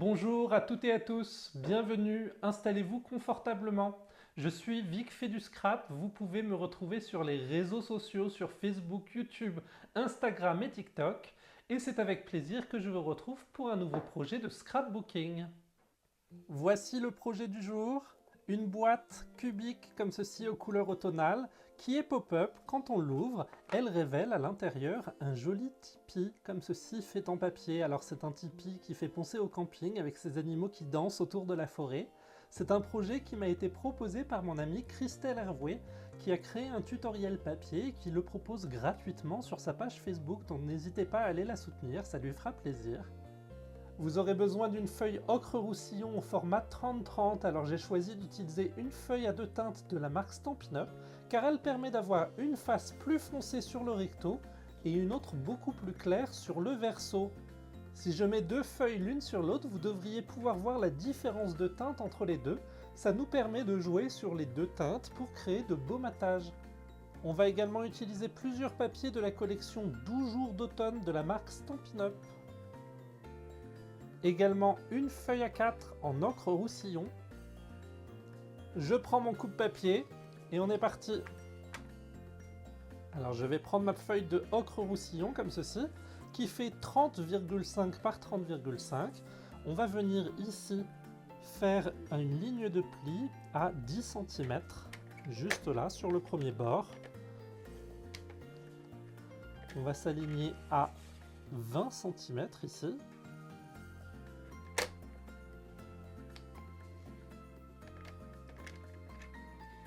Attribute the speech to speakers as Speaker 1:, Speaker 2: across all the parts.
Speaker 1: Bonjour à toutes et à tous, bienvenue, installez-vous confortablement. Je suis Vic fait du scrap, vous pouvez me retrouver sur les réseaux sociaux, sur Facebook, YouTube, Instagram et TikTok. Et c'est avec plaisir que je vous retrouve pour un nouveau projet de scrapbooking. Voici le projet du jour, une boîte cubique comme ceci aux couleurs automnales qui est pop-up. Quand on l'ouvre, elle révèle à l'intérieur un joli tipi comme ceci fait en papier. Alors c'est un tipi qui fait penser au camping avec ces animaux qui dansent autour de la forêt. C'est un projet qui m'a été proposé par mon amie Christelle Hervouet qui a créé un tutoriel papier et qui le propose gratuitement sur sa page Facebook, donc n'hésitez pas à aller la soutenir, ça lui fera plaisir. Vous aurez besoin d'une feuille ocre roussillon au format 30-30, alors j'ai choisi d'utiliser une feuille à deux teintes de la marque Stampin' Up, car elle permet d'avoir une face plus foncée sur le recto et une autre beaucoup plus claire sur le verso. Si je mets deux feuilles l'une sur l'autre, vous devriez pouvoir voir la différence de teinte entre les deux. Ça nous permet de jouer sur les deux teintes pour créer de beaux matages. On va également utiliser plusieurs papiers de la collection 12 jours d'automne de la marque Stampin' Up. Également une feuille A4 en ocre roussillon. Je prends mon coupe-papier et on est parti. Alors je vais prendre ma feuille de ocre roussillon comme ceci, qui fait 30,5 par 30,5. On va venir ici faire une ligne de pli à 10 cm, juste là sur le premier bord. On va s'aligner à 20 cm ici.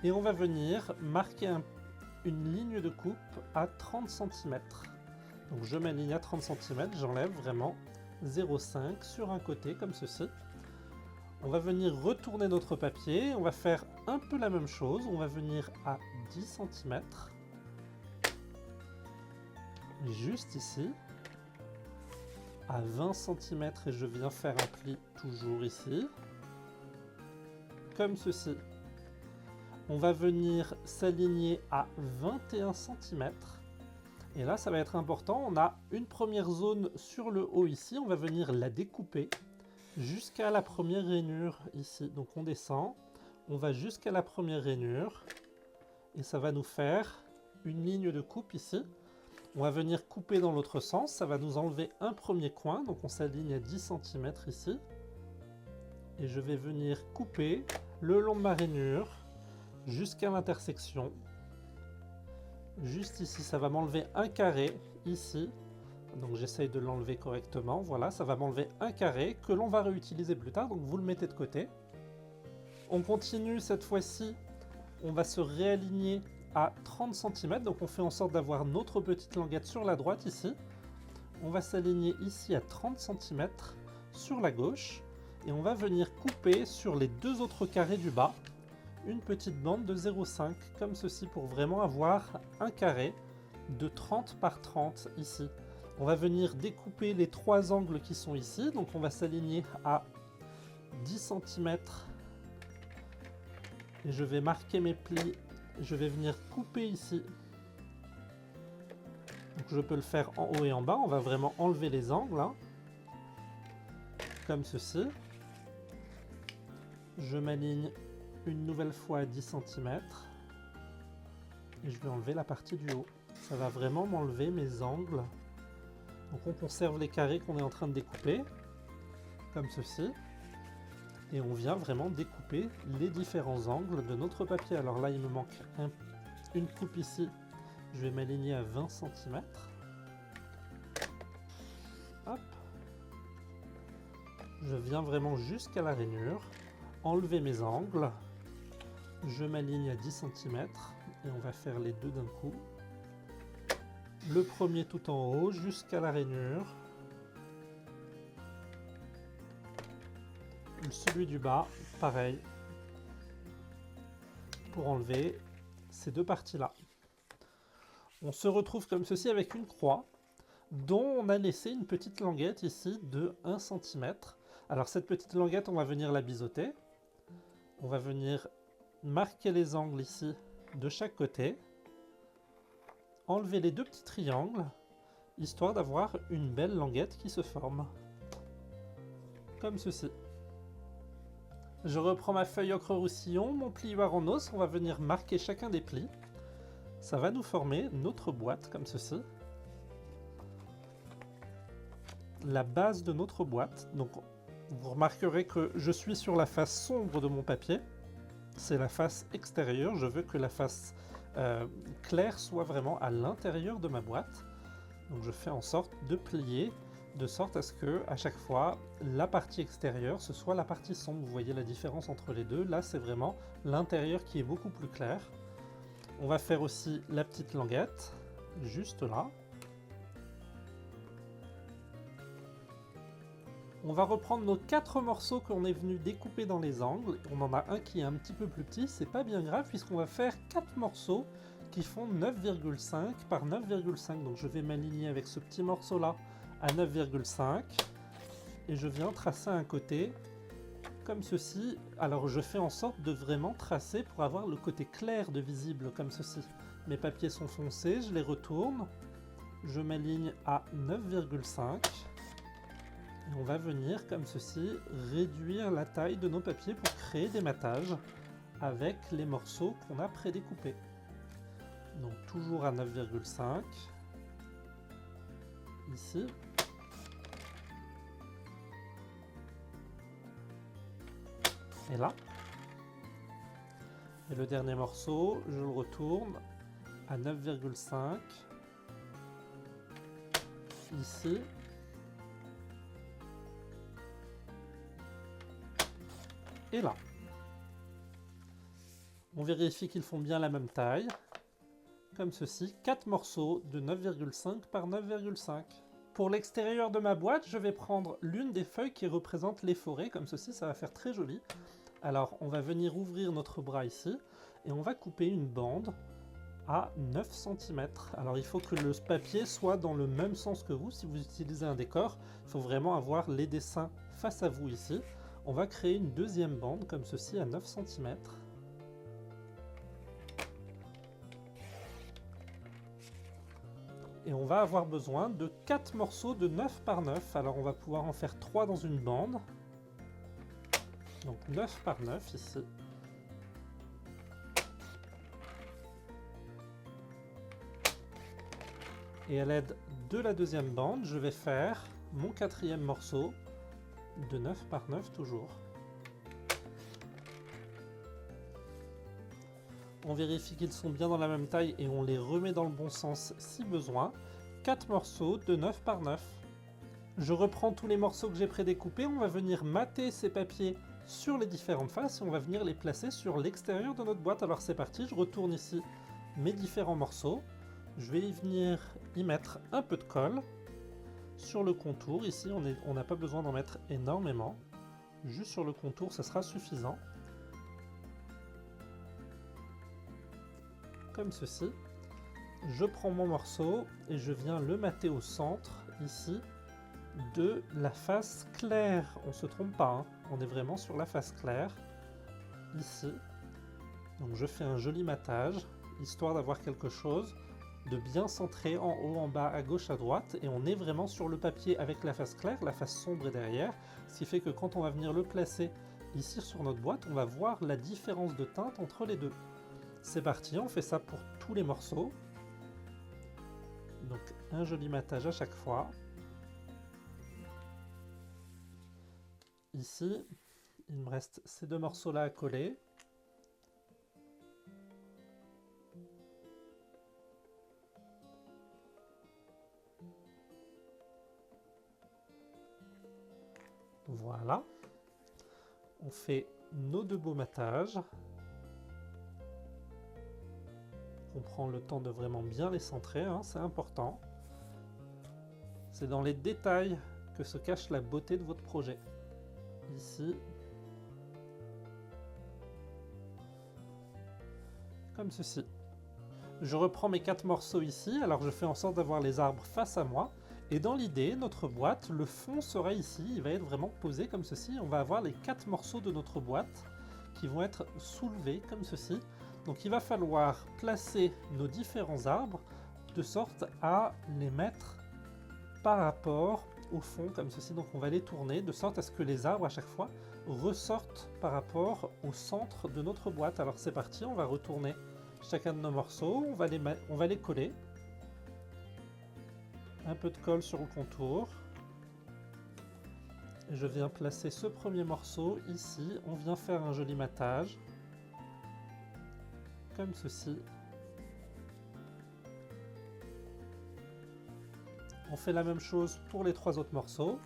Speaker 1: Et on va venir marquer une ligne de coupe à 30 cm. Donc je m'aligne à 30 cm, j'enlève vraiment 0,5 sur un côté comme ceci. On va venir retourner notre papier, on va faire un peu la même chose, on va venir à 10 cm. Juste ici. À 20 cm et je viens faire un pli toujours ici. Comme ceci. On va venir s'aligner à 21 cm. Et là, ça va être important. On a une première zone sur le haut ici. On va venir la découper jusqu'à la première rainure ici. Donc on descend. On va jusqu'à la première rainure. Et ça va nous faire une ligne de coupe ici. On va venir couper dans l'autre sens. Ça va nous enlever un premier coin. Donc on s'aligne à 10 cm ici. Et je vais venir couper le long de ma rainure jusqu'à l'intersection. Juste ici, ça va m'enlever un carré ici. Donc j'essaye de l'enlever correctement. Voilà, ça va m'enlever un carré que l'on va réutiliser plus tard. Donc vous le mettez de côté. On continue cette fois-ci. On va se réaligner à 30 cm. Donc on fait en sorte d'avoir notre petite languette sur la droite ici. On va s'aligner ici à 30 cm sur la gauche. Et on va venir couper sur les deux autres carrés du bas une petite bande de 0,5 comme ceci pour vraiment avoir un carré de 30 par 30 ici. On va venir découper les trois angles qui sont ici, donc on va s'aligner à 10 cm et je vais marquer mes plis. Je vais venir couper ici. Donc je peux le faire en haut et en bas, on va vraiment enlever les angles hein, comme ceci. Je m'aligne une nouvelle fois à 10 cm et je vais enlever la partie du haut. Ça va vraiment m'enlever mes angles. Donc on conserve les carrés qu'on est en train de découper comme ceci et on vient vraiment découper les différents angles de notre papier. Alors là il me manque une coupe ici, je vais m'aligner à 20 cm. Hop. Je viens vraiment jusqu'à la rainure, enlever mes angles. Je m'aligne à 10 cm et on va faire les deux d'un coup. Le premier tout en haut jusqu'à la rainure. Celui du bas, pareil, pour enlever ces deux parties-là. On se retrouve comme ceci avec une croix dont on a laissé une petite languette ici de 1 cm. Alors cette petite languette, on va venir la biseauter. On va venir marquer les angles ici de chaque côté, enlever les deux petits triangles, histoire d'avoir une belle languette qui se forme. comme ceci. Je reprends ma feuille ocre roussillon, mon plioir en os, on va venir marquer chacun des plis. Ça va nous former notre boîte comme ceci. La base de notre boîte. Donc vous remarquerez que je suis sur la face sombre de mon papier. C'est la face extérieure, je veux que la face claire soit vraiment à l'intérieur de ma boîte. Donc je fais en sorte de plier de sorte à ce que à chaque fois la partie extérieure ce soit la partie sombre. Vous voyez la différence entre les deux. Là c'est vraiment l'intérieur qui est beaucoup plus clair. On va faire aussi la petite languette juste là. On va reprendre nos 4 morceaux qu'on est venu découper dans les angles. On en a un qui est un petit peu plus petit, c'est pas bien grave puisqu'on va faire 4 morceaux qui font 9,5 par 9,5. Donc je vais m'aligner avec ce petit morceau là à 9,5 et je viens tracer un côté comme ceci. Alors je fais en sorte de vraiment tracer pour avoir le côté clair de visible comme ceci. Mes papiers sont foncés, je les retourne, je m'aligne à 9,5 et on va venir comme ceci réduire la taille de nos papiers pour créer des matages avec les morceaux qu'on a prédécoupés. Donc toujours à 9,5 ici. Et là. Et le dernier morceau, je le retourne à 9,5 ici. Et là. On vérifie qu'ils font bien la même taille. Comme ceci, 4 morceaux de 9,5 par 9,5. Pour l'extérieur de ma boîte, je vais prendre l'une des feuilles qui représente les forêts. Comme ceci, ça va faire très joli. Alors, on va venir ouvrir notre bras ici et on va couper une bande à 9 cm. Alors, il faut que le papier soit dans le même sens que vous. Si vous utilisez un décor, il faut vraiment avoir les dessins face à vous ici. On va créer une deuxième bande comme ceci à 9 cm. Et on va avoir besoin de 4 morceaux de 9 par 9. Alors on va pouvoir en faire 3 dans une bande. Donc 9 par 9 ici. Et à l'aide de la deuxième bande, je vais faire mon 4e morceau de 9 par 9 toujours. On vérifie qu'ils sont bien dans la même taille et on les remet dans le bon sens si besoin. 4 morceaux de 9 par 9. Je reprends tous les morceaux que j'ai prédécoupés. On va venir mater ces papiers sur les différentes faces et on va venir les placer sur l'extérieur de notre boîte. Alors c'est parti, je retourne ici mes différents morceaux. Je vais venir y mettre un peu de colle sur le contour. Ici, on n'a pas besoin d'en mettre énormément. Juste sur le contour, ça sera suffisant. Comme ceci. Je prends mon morceau et je viens le mater au centre, ici, de la face claire. On ne se trompe pas, hein. On est vraiment sur la face claire, ici. Donc je fais un joli matage, histoire d'avoir quelque chose de bien centré en haut, en bas, à gauche, à droite. Et on est vraiment sur le papier avec la face claire, la face sombre est derrière. Ce qui fait que quand on va venir le placer ici sur notre boîte, on va voir la différence de teinte entre les deux. C'est parti, on fait ça pour tous les morceaux. Donc un joli matage à chaque fois. Ici, il me reste ces 2 morceaux-là à coller. Voilà. On fait nos 2 beaux matages. On prend le temps de vraiment bien les centrer, hein, c'est important. C'est dans les détails que se cache la beauté de votre projet. Ici. Comme ceci. Je reprends mes 4 morceaux ici, alors je fais en sorte d'avoir les arbres face à moi. Et dans l'idée, notre boîte, le fond sera ici, il va être vraiment posé comme ceci. On va avoir les 4 morceaux de notre boîte qui vont être soulevés comme ceci. Donc il va falloir placer nos différents arbres de sorte à les mettre par rapport au fond comme ceci, donc on va les tourner de sorte à ce que les arbres à chaque fois ressortent par rapport au centre de notre boîte. Alors c'est parti, on va retourner chacun de nos morceaux, on va les coller. Un peu de colle sur le contour. Et je viens placer ce premier morceau ici, on vient faire un joli matage, comme ceci. On fait la même chose pour les 3 autres morceaux.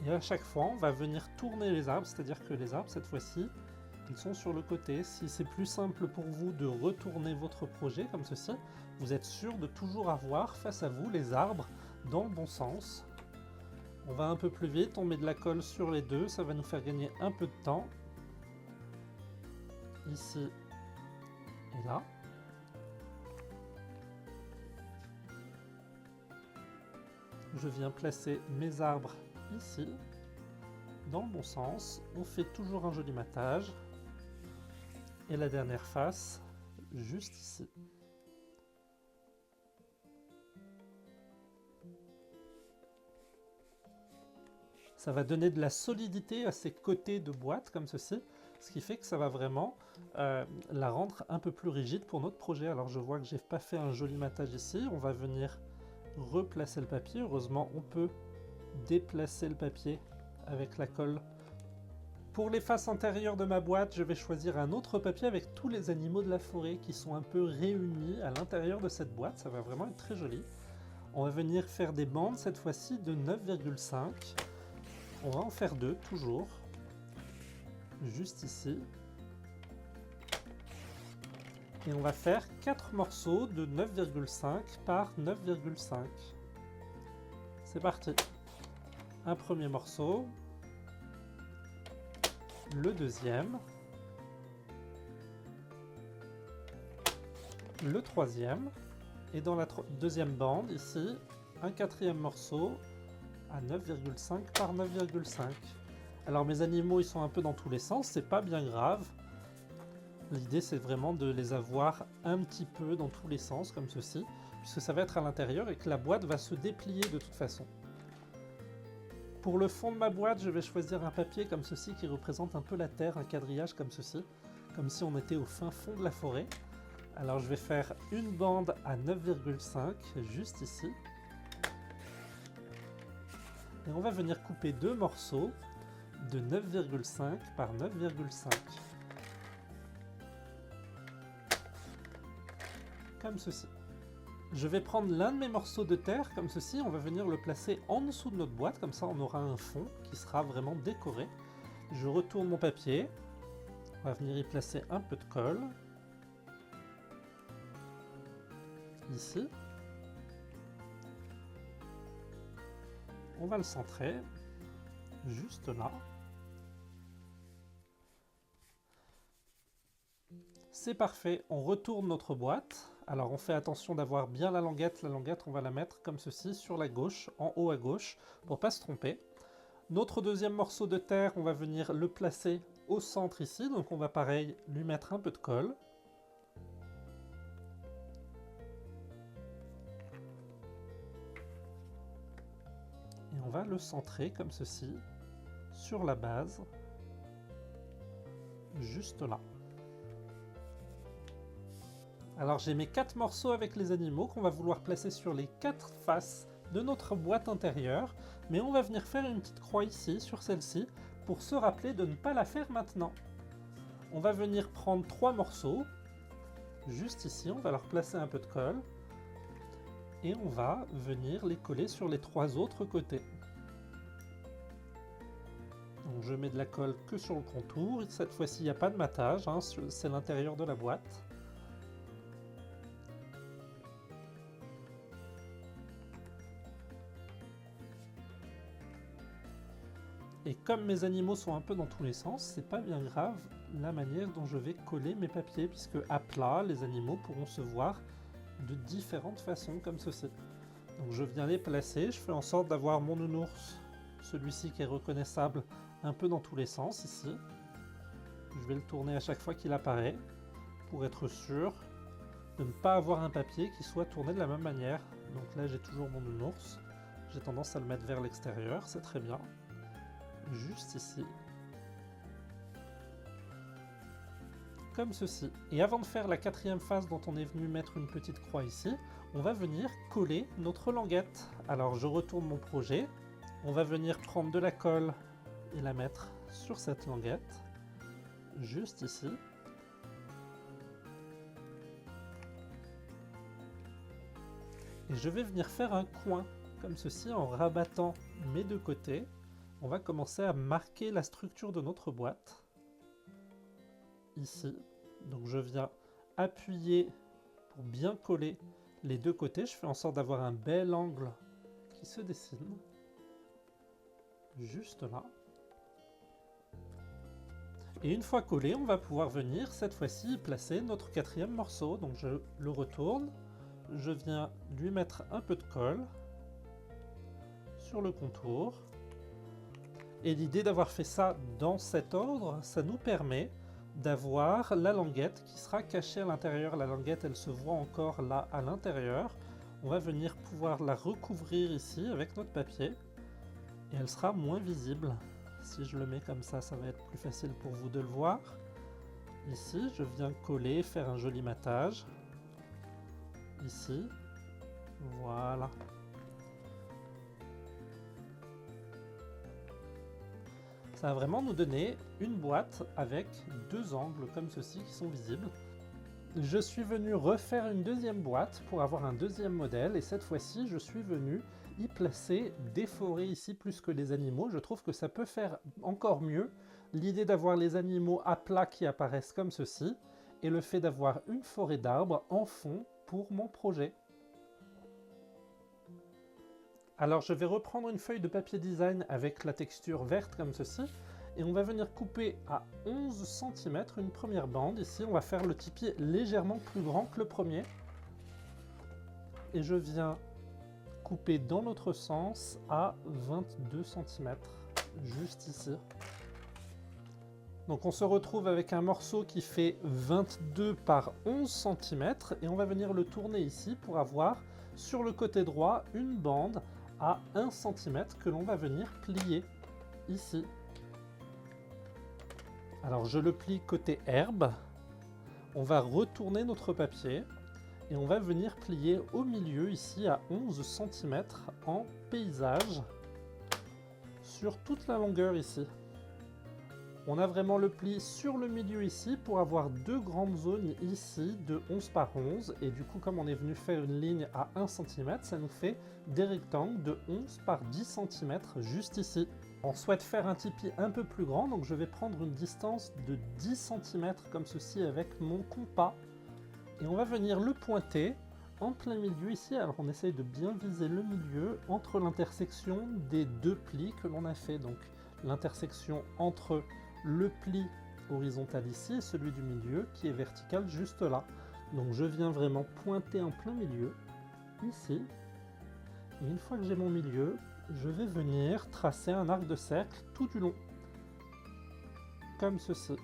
Speaker 1: Et à chaque fois, on va venir tourner les arbres, c'est-à-dire que les arbres, cette fois-ci, ils sont sur le côté. Si c'est plus simple pour vous de retourner votre projet comme ceci, vous êtes sûr de toujours avoir face à vous les arbres dans le bon sens. On va un peu plus vite, on met de la colle sur les deux, ça va nous faire gagner un peu de temps. Ici et là. Je viens placer mes arbres ici, dans le bon sens. On fait toujours un joli matage. Et la dernière face, juste ici. Ça va donner de la solidité à ces côtés de boîte comme ceci, ce qui fait que ça va vraiment la rendre un peu plus rigide pour notre projet. Alors je vois que j'ai pas fait un joli matage ici, on va venir replacer le papier. Heureusement on peut déplacer le papier avec la colle. Pour les faces intérieures de ma boîte, je vais choisir un autre papier avec tous les animaux de la forêt qui sont un peu réunis à l'intérieur de cette boîte, ça va vraiment être très joli. On va venir faire des bandes cette fois-ci de 9,5. On va en faire 2 toujours, juste ici. Et on va faire 4 morceaux de 9,5 par 9,5. C'est parti. Un premier morceau, le deuxième, le troisième, et dans la deuxième bande ici, un quatrième morceau à 9,5 par 9,5. Alors mes animaux ils sont un peu dans tous les sens, c'est pas bien grave. L'idée c'est vraiment de les avoir un petit peu dans tous les sens comme ceci, puisque ça va être à l'intérieur et que la boîte va se déplier de toute façon. Pour le fond de ma boîte, je vais choisir un papier comme ceci qui représente un peu la terre, un quadrillage comme ceci, comme si on était au fin fond de la forêt. Alors je vais faire une bande à 9,5 juste ici. Et on va venir couper 2 morceaux de 9,5 par 9,5. Comme ceci. Je vais prendre l'un de mes morceaux de terre, comme ceci, on va venir le placer en dessous de notre boîte, comme ça on aura un fond qui sera vraiment décoré. Je retourne mon papier, on va venir y placer un peu de colle. Ici. On va le centrer, juste là. C'est parfait, on retourne notre boîte. Alors on fait attention d'avoir bien la languette on va la mettre comme ceci sur la gauche, en haut à gauche, pour pas se tromper. Notre deuxième morceau de terre, on va venir le placer au centre ici, donc on va pareil lui mettre un peu de colle. Et on va le centrer comme ceci, sur la base, juste là. Alors j'ai mes 4 morceaux avec les animaux qu'on va vouloir placer sur les 4 faces de notre boîte intérieure, mais on va venir faire une petite croix ici, sur celle-ci, pour se rappeler de ne pas la faire maintenant. On va venir prendre 3 morceaux, juste ici, on va leur placer un peu de colle, et on va venir les coller sur les 3 autres côtés. Donc je mets de la colle que sur le contour, cette fois-ci il n'y a pas de matage, hein, c'est l'intérieur de la boîte. Et comme mes animaux sont un peu dans tous les sens, c'est pas bien grave la manière dont je vais coller mes papiers, puisque à plat, les animaux pourront se voir de différentes façons comme ceci. Donc je viens les placer, je fais en sorte d'avoir mon nounours, celui-ci qui est reconnaissable, un peu dans tous les sens ici. Je vais le tourner à chaque fois qu'il apparaît, pour être sûr de ne pas avoir un papier qui soit tourné de la même manière. Donc là j'ai toujours mon nounours, j'ai tendance à le mettre vers l'extérieur, c'est très bien. Juste ici. Comme ceci. Et avant de faire la quatrième phase dont on est venu mettre une petite croix ici, on va venir coller notre languette. Alors je retourne mon projet, on va venir prendre de la colle et la mettre sur cette languette, juste ici. Et je vais venir faire un coin, comme ceci, en rabattant mes deux côtés. On va commencer à marquer la structure de notre boîte. Ici, donc je viens appuyer pour bien coller les deux côtés. Je fais en sorte d'avoir un bel angle qui se dessine, juste là. Et une fois collé, on va pouvoir venir cette fois-ci placer notre quatrième morceau. Donc je le retourne, je viens lui mettre un peu de colle sur le contour. Et l'idée d'avoir fait ça dans cet ordre, ça nous permet d'avoir la languette qui sera cachée à l'intérieur. La languette, elle se voit encore là à l'intérieur. On va venir pouvoir la recouvrir ici avec notre papier et elle sera moins visible. Si je le mets comme ça va être plus facile pour vous de le voir. Ici, je viens coller, faire un joli matage. Ici, voilà. Ça va vraiment nous donner une boîte avec deux angles comme ceci qui sont visibles. Je suis venu refaire une deuxième boîte pour avoir un deuxième modèle et cette fois-ci je suis venu y placer des forêts ici plus que les animaux. Je trouve que ça peut faire encore mieux l'idée d'avoir les animaux à plat qui apparaissent comme ceci et le fait d'avoir une forêt d'arbres en fond pour mon projet. Alors je vais reprendre une feuille de papier design avec la texture verte comme ceci et on va venir couper à 11 cm une première bande. Ici on va faire le tipi légèrement plus grand que le premier et je viens couper dans l'autre sens à 22 cm juste ici. Donc on se retrouve avec un morceau qui fait 22 par 11 cm et on va venir le tourner ici pour avoir sur le côté droit une bande à 1 cm que l'on va venir plier ici. Alors je le plie côté herbe, on va retourner notre papier et on va venir plier au milieu ici à 11 cm en paysage sur toute la longueur ici. On a vraiment le pli sur le milieu ici pour avoir deux grandes zones ici de 11 par 11 et du coup comme on est venu faire une ligne à 1 cm, ça nous fait des rectangles de 11 par 10 cm juste ici. On souhaite faire un tipi un peu plus grand, donc je vais prendre une distance de 10 cm comme ceci avec mon compas et on va venir le pointer en plein milieu ici. Alors on essaye de bien viser le milieu entre l'intersection des deux plis que l'on a fait, donc l'intersection entre le pli horizontal ici et celui du milieu qui est vertical juste là. Donc je viens vraiment pointer en plein milieu ici et une fois que j'ai mon milieu, je vais venir tracer un arc de cercle tout du long comme ceci.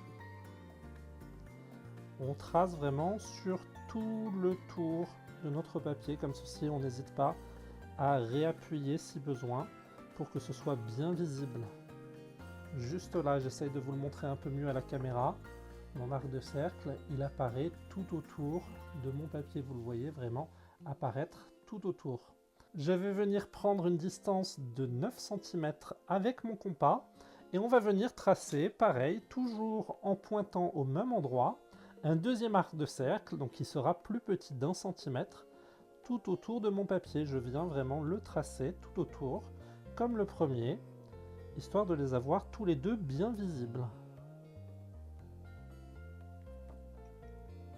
Speaker 1: On trace vraiment sur tout le tour de notre papier comme ceci. On n'hésite pas à réappuyer si besoin pour que ce soit bien visible. Juste là, j'essaye de vous le montrer un peu mieux à la caméra. Mon arc de cercle, il apparaît tout autour de mon papier. Vous le voyez vraiment apparaître tout autour. Je vais venir prendre une distance de 9 cm avec mon compas et on va venir tracer, pareil, toujours en pointant au même endroit, un deuxième arc de cercle, donc qui sera plus petit d'1 cm, tout autour de mon papier. Je viens vraiment le tracer tout autour, comme le premier, histoire de les avoir tous les deux bien visibles.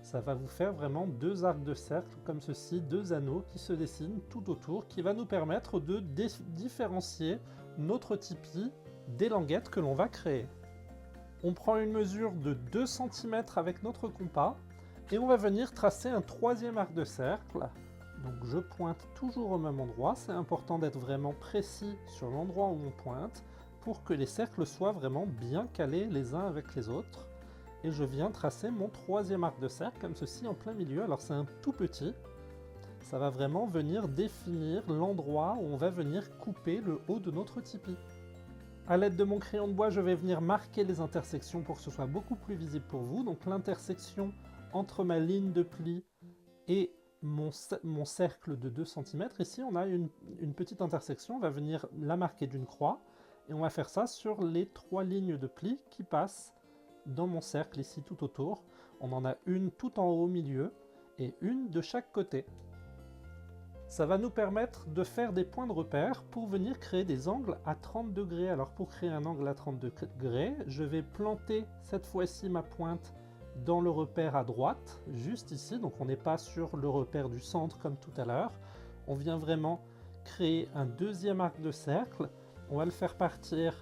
Speaker 1: Ça va vous faire vraiment deux arcs de cercle comme ceci, deux anneaux qui se dessinent tout autour, qui va nous permettre de différencier notre tipi des languettes que l'on va créer. On prend une mesure de 2 cm avec notre compas et on va venir tracer un troisième arc de cercle. Donc je pointe toujours au même endroit, c'est important d'être vraiment précis sur l'endroit où on pointe pour que les cercles soient vraiment bien calés les uns avec les autres. et je viens tracer mon troisième arc de cercle comme ceci en plein milieu. Alors c'est un tout petit, ça va vraiment venir définir l'endroit où on va venir couper le haut de notre tipi. A l'aide de mon crayon de bois, je vais venir marquer les intersections pour que ce soit beaucoup plus visible pour vous. Donc l'intersection entre ma ligne de pli et mon cercle de 2 cm, ici on a une petite intersection, on va venir la marquer d'une croix, et on va faire ça sur les 3 lignes de pli qui passent dans mon cercle ici tout autour. On en a une tout en haut au milieu, et une de chaque côté. Ça va nous permettre de faire des points de repère pour venir créer des angles à 30 degrés. Alors pour créer un angle à 30 degrés, je vais planter cette fois-ci ma pointe dans le repère à droite, juste ici. Donc on n'est pas sur le repère du centre comme tout à l'heure. On vient vraiment créer un deuxième arc de cercle. On va le faire partir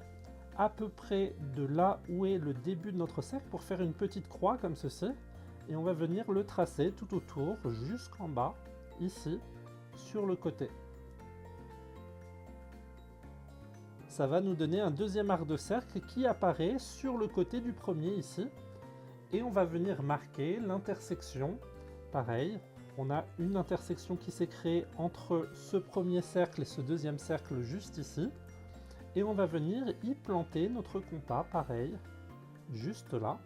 Speaker 1: à peu près de là où est le début de notre cercle pour faire une petite croix comme ceci. Et on va venir le tracer tout autour jusqu'en bas, ici, sur le côté. Ça va nous donner un deuxième arc de cercle qui apparaît sur le côté du premier ici. Et on va venir marquer l'intersection. Pareil, on a une intersection qui s'est créée entre ce premier cercle et ce deuxième cercle juste ici. Et on va venir y planter notre compas, pareil, juste là.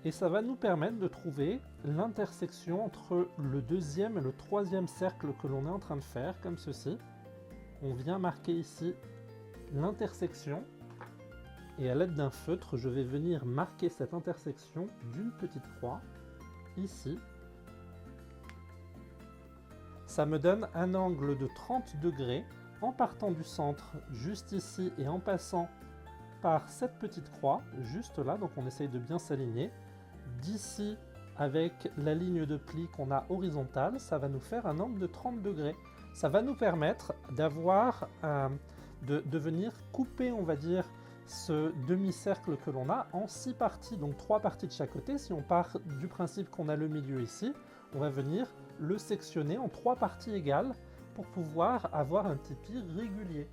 Speaker 1: Et ça va nous permettre de trouver l'intersection entre le deuxième et le troisième cercle que l'on est en train de faire, comme ceci. On vient marquer ici l'intersection. Et à l'aide d'un feutre, je vais venir marquer cette intersection d'une petite croix, ici. Ça me donne un angle de 30 degrés en partant du centre, juste ici, et en passant par cette petite croix, juste là. Donc on essaye de bien s'aligner. D'ici, avec la ligne de pli qu'on a horizontale, ça va nous faire un angle de 30 degrés. Ça va nous permettre d'avoir, de venir couper, on va dire, ce demi-cercle que l'on a en 6 parties, donc 3 parties de chaque côté. Si on part du principe qu'on a le milieu ici, on va venir le sectionner en 3 parties égales pour pouvoir avoir un tipi régulier.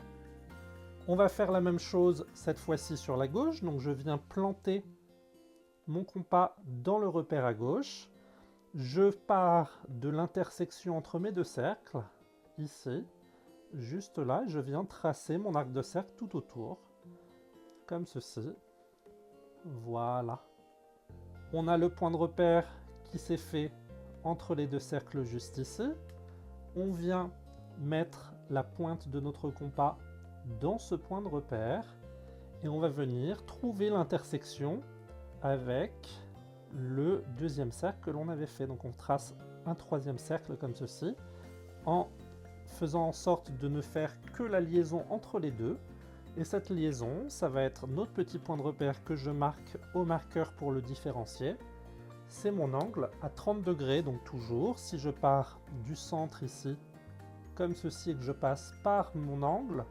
Speaker 1: On va faire la même chose cette fois-ci sur la gauche, donc je viens planter mon compas dans le repère à gauche. Je pars de l'intersection entre mes deux cercles, ici, juste là, je viens tracer mon arc de cercle tout autour, comme ceci. Voilà. On a le point de repère qui s'est fait entre les deux cercles juste ici. On vient mettre la pointe de notre compas dans ce point de repère et on va venir trouver l'intersection avec le deuxième cercle que l'on avait fait. Donc on trace un troisième cercle comme ceci, en faisant en sorte de ne faire que la liaison entre les deux. Et cette liaison, ça va être notre petit point de repère que je marque au marqueur pour le différencier. C'est mon angle à 30 degrés, donc toujours, si je pars du centre ici, comme ceci, et que je passe par mon angle,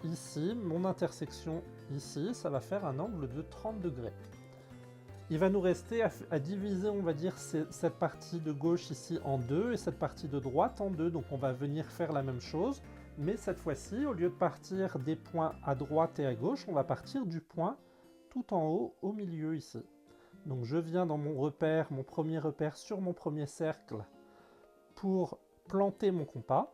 Speaker 1: ici, mon intersection ici, ça va faire un angle de 30 degrés. Il va nous rester à diviser, on va dire, cette partie de gauche ici en deux et cette partie de droite en deux. Donc on va venir faire la même chose, mais cette fois-ci, au lieu de partir des points à droite et à gauche, on va partir du point tout en haut, au milieu ici. Donc je viens dans mon repère, mon premier repère sur mon premier cercle pour planter mon compas.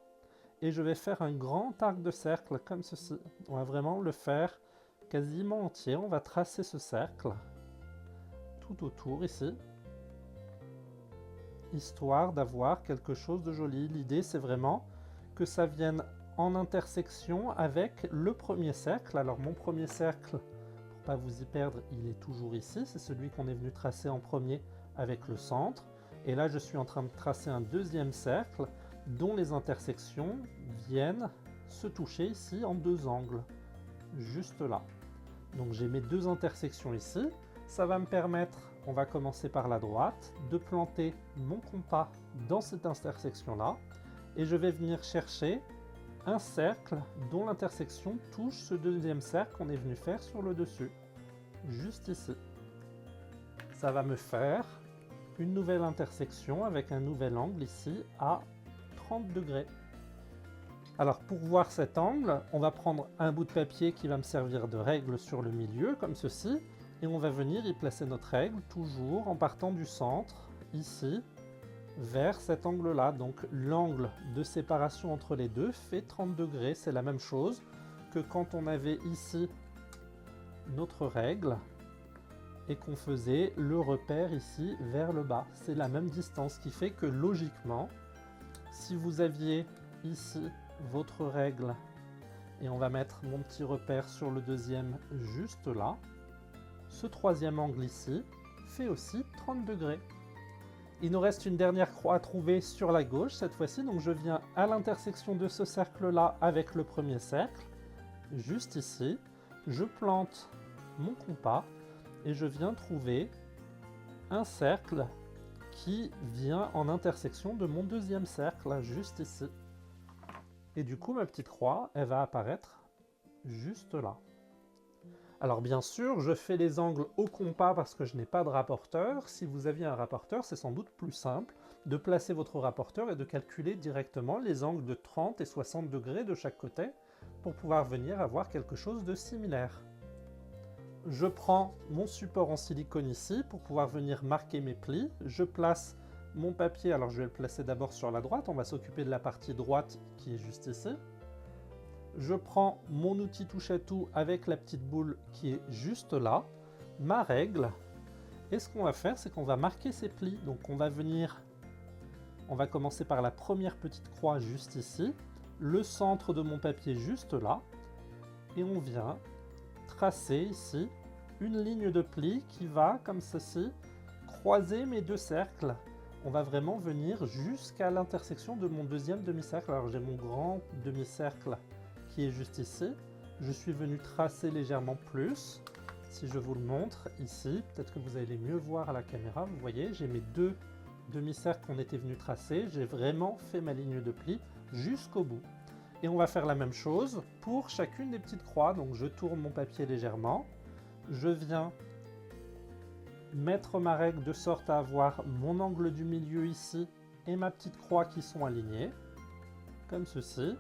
Speaker 1: Et je vais faire un grand arc de cercle comme ceci. On va vraiment le faire quasiment entier. On va tracer ce cercle tout autour ici, histoire d'avoir quelque chose de joli. L'idée, c'est vraiment que ça vienne en intersection avec le premier cercle. Alors mon premier cercle, pour pas vous y perdre, il est toujours ici. C'est celui qu'on est venu tracer en premier avec le centre. Et là, je suis en train de tracer un deuxième cercle dont les intersections viennent se toucher ici en deux angles, juste là. Donc j'ai mes deux intersections ici. Ça va me permettre, on va commencer par la droite, de planter mon compas dans cette intersection-là. Et je vais venir chercher un cercle dont l'intersection touche ce deuxième cercle qu'on est venu faire sur le dessus, juste ici. Ça va me faire une nouvelle intersection avec un nouvel angle ici à 30 degrés. Alors pour voir cet angle, on va prendre un bout de papier qui va me servir de règle sur le milieu, comme ceci, Et on va venir y placer notre règle, toujours en partant du centre, ici, vers cet angle-là. Donc l'angle de séparation entre les deux fait 30 degrés. C'est la même chose que quand on avait ici notre règle et qu'on faisait le repère ici vers le bas. C'est la même distance, qui fait que logiquement, si vous aviez ici votre règle, et on va mettre mon petit repère sur le deuxième juste là, ce troisième angle ici fait aussi 30 degrés. Il nous reste une dernière croix à trouver sur la gauche cette fois-ci, donc je viens à l'intersection de ce cercle-là avec le premier cercle, juste ici, je plante mon compas et je viens trouver un cercle qui vient en intersection de mon deuxième cercle, juste ici. Et du coup, ma petite croix, elle va apparaître juste là. Alors bien sûr, je fais les angles au compas parce que je n'ai pas de rapporteur. Si vous aviez un rapporteur, c'est sans doute plus simple de placer votre rapporteur et de calculer directement les angles de 30 et 60 degrés de chaque côté pour pouvoir venir avoir quelque chose de similaire. Je prends mon support en silicone ici pour pouvoir venir marquer mes plis. Je place mon papier, alors je vais le placer d'abord sur la droite, on va s'occuper de la partie droite qui est juste ici. Je prends mon outil touche à tout avec la petite boule qui est juste là, ma règle, et ce qu'on va faire, c'est qu'on va marquer ces plis. Donc on va commencer par la première petite croix juste ici, le centre de mon papier juste là, et on vient tracer ici une ligne de pli qui va, comme ceci, croiser mes deux cercles. On va vraiment venir jusqu'à l'intersection de mon deuxième demi-cercle. Alors j'ai mon grand demi-cercle qui est juste ici. Je suis venu tracer légèrement plus. Si je vous le montre ici, peut-être que vous allez mieux voir à la caméra. Vous voyez, j'ai mes deux demi-cercles qu'on était venu tracer. J'ai vraiment fait ma ligne de pli jusqu'au bout. Et on va faire la même chose pour chacune des petites croix. Donc je tourne mon papier légèrement. Je viens mettre ma règle de sorte à avoir mon angle du milieu ici et ma petite croix qui sont alignées, comme ceci.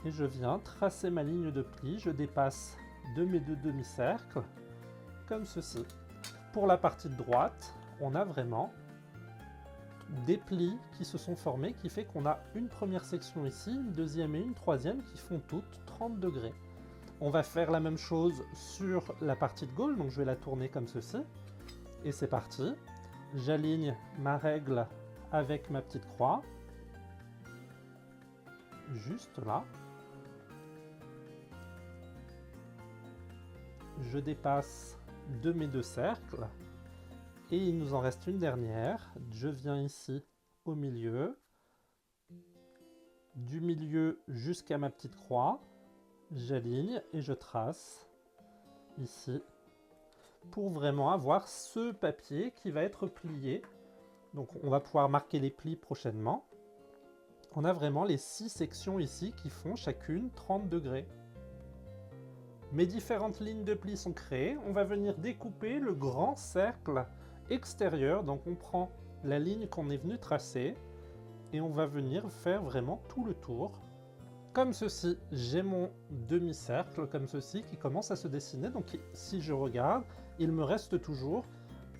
Speaker 1: Et je viens tracer ma ligne de pli. Je dépasse de mes deux demi-cercles, comme ceci. Pour la partie de droite, on a vraiment des plis qui se sont formés, qui fait qu'on a une première section ici, une deuxième et une troisième qui font toutes 30 degrés. On va faire la même chose sur la partie de gauche, donc je vais la tourner comme ceci. Et c'est parti. J'aligne ma règle avec ma petite croix, juste là. Je dépasse de mes deux cercles. Et il nous en reste une dernière. Je viens ici au milieu. Du milieu jusqu'à ma petite croix. J'aligne et je trace ici pour vraiment avoir ce papier qui va être plié. Donc on va pouvoir marquer les plis prochainement. On a vraiment les 6 sections ici qui font chacune 30 degrés. Mes différentes lignes de plis sont créées. On va venir découper le grand cercle extérieur. Donc on prend la ligne qu'on est venu tracer et on va venir faire vraiment tout le tour. Comme ceci, j'ai mon demi-cercle, comme ceci, qui commence à se dessiner. Donc si je regarde, il me reste toujours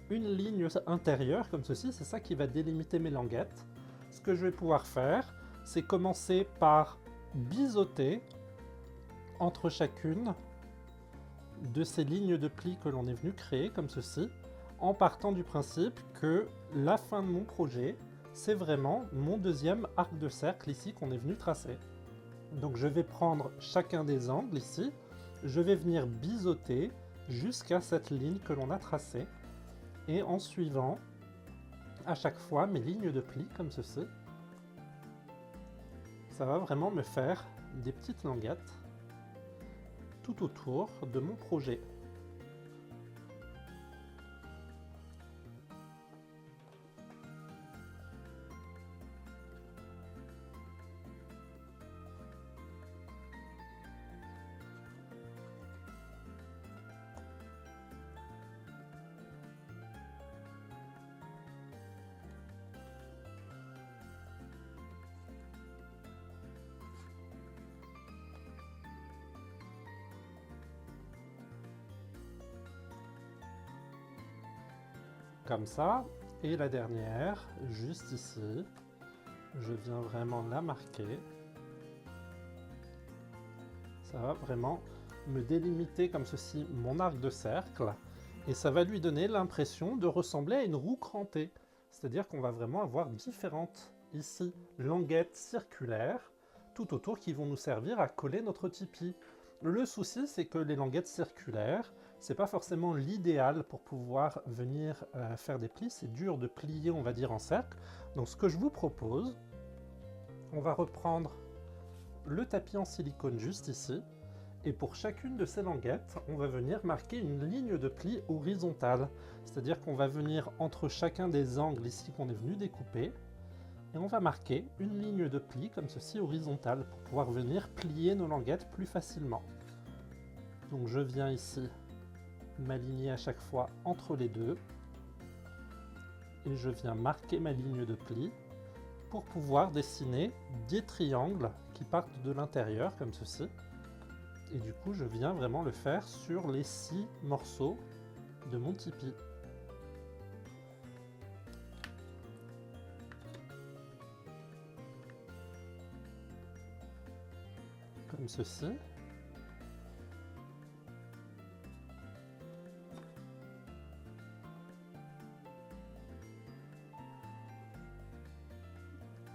Speaker 1: une ligne intérieure, comme ceci. C'est ça qui va délimiter mes languettes. Ce que je vais pouvoir faire, c'est commencer par biseauter entre chacune de ces lignes de plis que l'on est venu créer, comme ceci, en partant du principe que la fin de mon projet, c'est vraiment mon deuxième arc de cercle ici qu'on est venu tracer. Donc je vais prendre chacun des angles ici, je vais venir biseauter jusqu'à cette ligne que l'on a tracée, et en suivant à chaque fois mes lignes de plis comme ceci, ça va vraiment me faire des petites languettes tout autour de mon projet. comme ça. Et la dernière, juste ici, je viens vraiment la marquer. Ça va vraiment me délimiter comme ceci mon arc de cercle. Et ça va lui donner l'impression de ressembler à une roue crantée. C'est-à-dire qu'on va vraiment avoir différentes, ici, languettes circulaires, tout autour qui vont nous servir à coller notre tipi. Le souci, c'est que les languettes circulaires, c'est pas forcément l'idéal pour pouvoir venir faire des plis. C'est dur de plier, on va dire, en cercle. Donc ce que je vous propose, on va reprendre le tapis en silicone juste ici. Et pour chacune de ces languettes, on va venir marquer une ligne de pli horizontale. C'est-à-dire qu'on va venir entre chacun des angles ici qu'on est venu découper, et on va marquer une ligne de pli comme ceci horizontale pour pouvoir venir plier nos languettes plus facilement. Donc je viens ici m'aligner à chaque fois entre les deux, et je viens marquer ma ligne de pli pour pouvoir dessiner des triangles qui partent de l'intérieur comme ceci. Et du coup, je viens vraiment le faire sur les 6 morceaux de mon tipi. Comme ceci.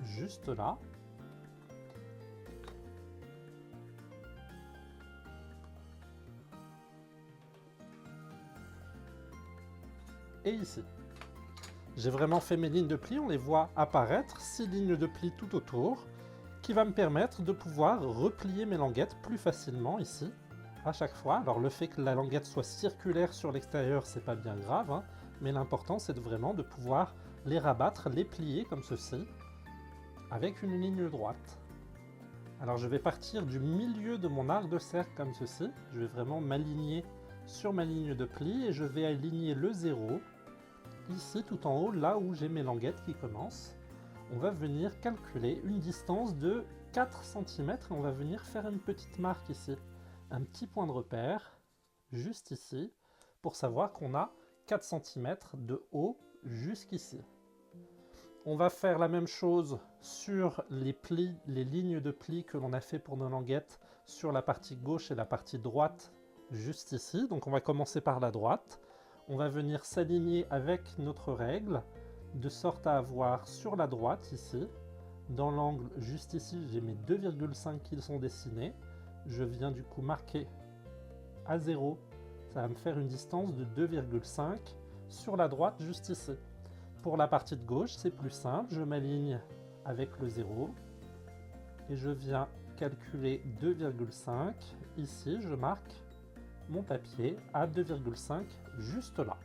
Speaker 1: Juste là. Et ici. J'ai vraiment fait mes lignes de pli, on les voit apparaître, 6 lignes de pli tout autour, qui va me permettre de pouvoir replier mes languettes plus facilement ici, à chaque fois. Alors le fait que la languette soit circulaire sur l'extérieur, c'est pas bien grave, hein, mais l'important c'est vraiment de pouvoir les rabattre, les plier comme ceci, avec une ligne droite. Alors je vais partir du milieu de mon arc de cercle comme ceci, je vais vraiment m'aligner sur ma ligne de pli et je vais aligner le 0 ici tout en haut, là où j'ai mes languettes qui commencent. On va venir calculer une distance de 4 cm et on va venir faire une petite marque ici, un petit point de repère, juste ici, pour savoir qu'on a 4 cm de haut jusqu'ici. On va faire la même chose sur les plis, les lignes de plis que l'on a fait pour nos languettes sur la partie gauche et la partie droite, juste ici. Donc on va commencer par la droite. On va venir s'aligner avec notre règle, de sorte à avoir sur la droite ici, dans l'angle juste ici, j'ai mes 2,5 qui sont dessinés. Je viens du coup marquer à 0, ça va me faire une distance de 2,5 sur la droite juste ici. Pour la partie de gauche, c'est plus simple, je m'aligne avec le 0 et je viens calculer 2,5. Ici, je marque mon papier à 2,5 juste là.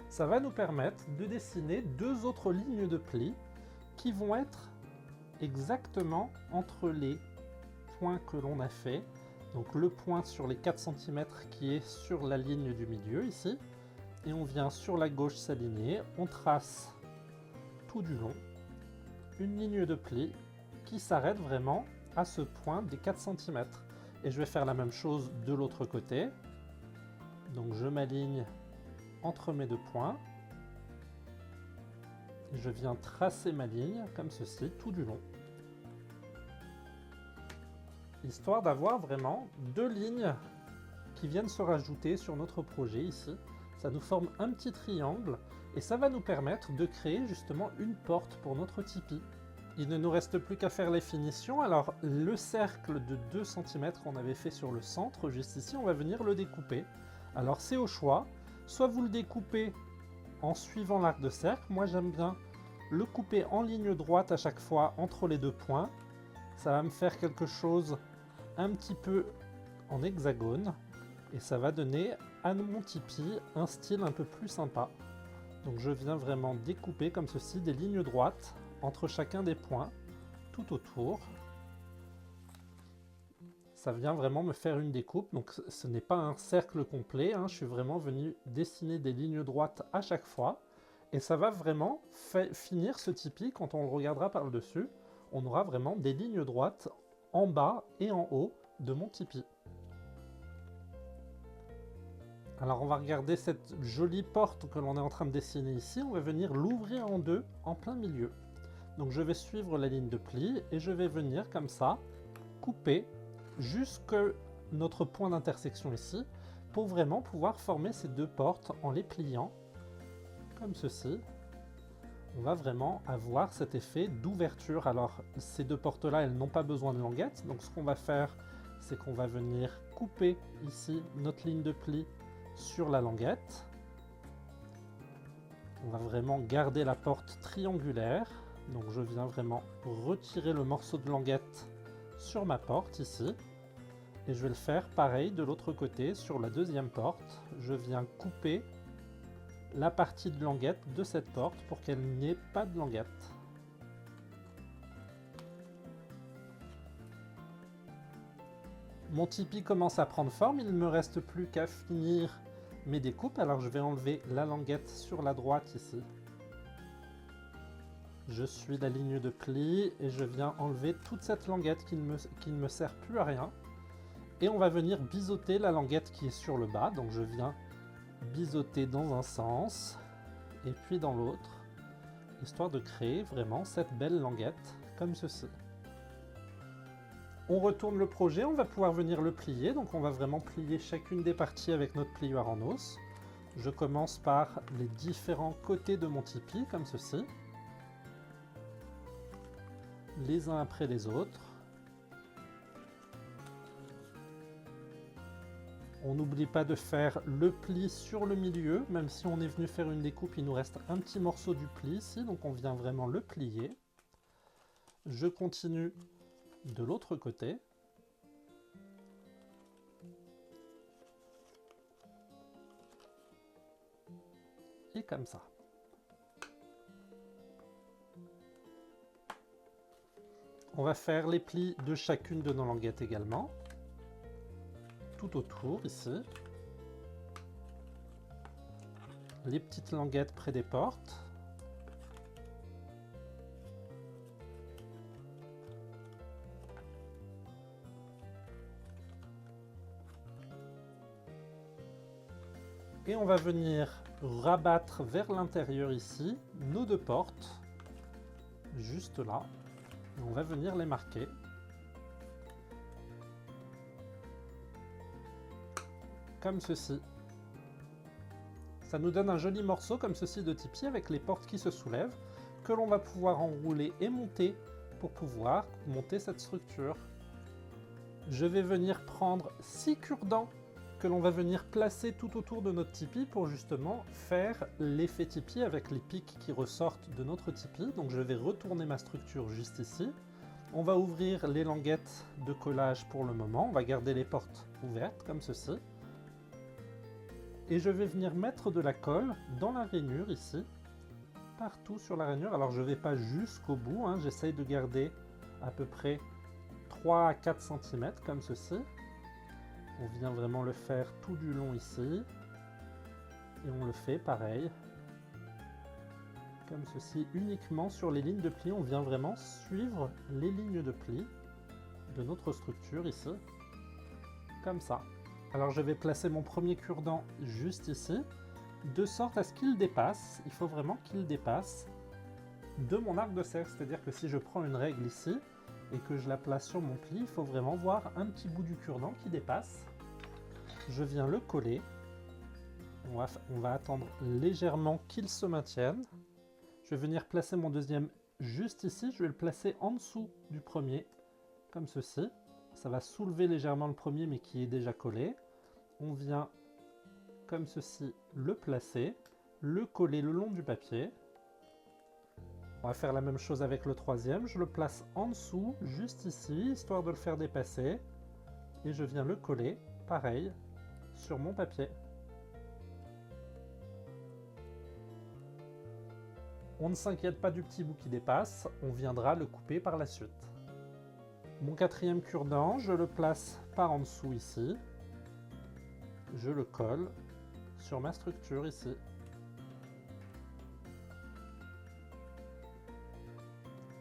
Speaker 1: Ça va nous permettre de dessiner 2 autres lignes de pli qui vont être exactement entre les points que l'on a fait. Donc le point sur les 4 cm qui est sur la ligne du milieu ici. Et on vient sur la gauche s'aligner, on trace tout du long une ligne de pli qui s'arrête vraiment à ce point des 4 cm. Et je vais faire la même chose de l'autre côté. Donc je m'aligne entre mes 2 points. Je viens tracer ma ligne comme ceci tout du long. Histoire d'avoir vraiment 2 lignes qui viennent se rajouter sur notre projet ici. Ça nous forme un petit triangle et ça va nous permettre de créer justement une porte pour notre tipi. Il ne nous reste plus qu'à faire les finitions. Alors le cercle de 2 cm qu'on avait fait sur le centre, juste ici, on va venir le découper. Alors c'est au choix, soit vous le découpez en suivant l'arc de cercle, moi j'aime bien le couper en ligne droite à chaque fois entre les 2 points. Ça va me faire quelque chose un petit peu en hexagone et ça va donner à mon tipi un style un peu plus sympa. Donc je viens vraiment découper comme ceci des lignes droites entre chacun des points tout autour. Ça vient vraiment me faire une découpe, donc ce n'est pas un cercle complet, hein. Je suis vraiment venu dessiner des lignes droites à chaque fois et ça va vraiment finir ce tipi. Quand on le regardera par le dessus, on aura vraiment des lignes droites en bas et en haut de mon tipi. Alors on va regarder cette jolie porte que l'on est en train de dessiner ici. On va venir l'ouvrir en deux en plein milieu. Donc je vais suivre la ligne de pli et je vais venir comme ça couper jusque notre point d'intersection ici pour vraiment pouvoir former ces deux portes en les pliant comme ceci. On va vraiment avoir cet effet d'ouverture. Alors ces deux portes là, elles n'ont pas besoin de languettes, donc ce qu'on va faire, c'est qu'on va venir couper ici notre ligne de pli sur la languette. On va vraiment garder la porte triangulaire, donc je viens vraiment retirer le morceau de languette sur ma porte ici, et je vais le faire pareil de l'autre côté sur la deuxième porte. Je viens couper la partie de languette de cette porte pour qu'elle n'ait pas de languette. Mon tipi commence à prendre forme, il ne me reste plus qu'à finir mes découpes, alors je vais enlever la languette sur la droite ici. Je suis la ligne de pli et je viens enlever toute cette languette qui ne me sert plus à rien. Et on va venir biseauter la languette qui est sur le bas, donc je viens biseauter dans un sens et puis dans l'autre, histoire de créer vraiment cette belle languette comme ceci. On retourne le projet, on va pouvoir venir le plier, donc on va vraiment plier chacune des parties avec notre plioir en os. Je commence par les différents côtés de mon tipi comme ceci, les uns après les autres. On n'oublie pas de faire le pli sur le milieu, même si on est venu faire une découpe, il nous reste un petit morceau du pli ici, donc on vient vraiment le plier. Je continue de l'autre côté. Et comme ça. On va faire les plis de chacune de nos languettes également. Tout autour ici. Les petites languettes près des portes. Et on va venir rabattre vers l'intérieur ici nos deux portes, juste là. Et on va venir les marquer. Comme ceci. Ça nous donne un joli morceau comme ceci de tipi avec les portes qui se soulèvent, que l'on va pouvoir enrouler et monter pour pouvoir monter cette structure. Je vais venir prendre 6 cure-dents que l'on va venir placer tout autour de notre tipi pour justement faire l'effet tipi avec les pics qui ressortent de notre tipi. Donc je vais retourner ma structure juste ici. On va ouvrir les languettes de collage pour le moment. On va garder les portes ouvertes comme ceci. Et je vais venir mettre de la colle dans la rainure ici, partout sur la rainure. Alors je ne vais pas jusqu'au bout, hein. J'essaye de garder à peu près 3 à 4 cm comme ceci. On vient vraiment le faire tout du long ici. Et on le fait pareil. Comme ceci, uniquement sur les lignes de pli. On vient vraiment suivre les lignes de pli de notre structure ici. Comme ça. Alors je vais placer mon premier cure-dent juste ici, de sorte à ce qu'il dépasse. Il faut vraiment qu'il dépasse de mon arc de cercle. C'est-à-dire que si je prends une règle ici, et que je la place sur mon pli, il faut vraiment voir un petit bout du cure-dent qui dépasse. Je viens le coller. On va attendre légèrement qu'il se maintienne. Je vais venir placer mon deuxième juste ici. Je vais le placer en dessous du premier, comme ceci. Ça va soulever légèrement le premier, mais qui est déjà collé. On vient, comme ceci, le placer, le coller le long du papier. On va faire la même chose avec le troisième. Je le place en dessous, juste ici, histoire de le faire dépasser. Et je viens le coller, pareil, sur mon papier. On ne s'inquiète pas du petit bout qui dépasse, on viendra le couper par la suite. Mon quatrième cure-dent, je le place par en dessous ici. Je le colle sur ma structure ici.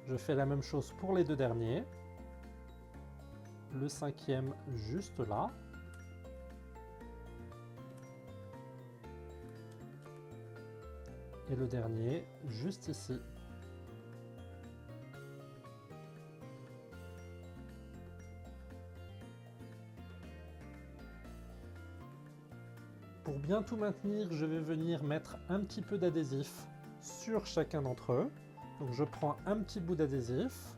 Speaker 1: Je fais la même chose pour les deux derniers. Le cinquième juste là. Et le dernier, juste ici. Pour bien tout maintenir, je vais venir mettre un petit peu d'adhésif sur chacun d'entre eux. Donc je prends un petit bout d'adhésif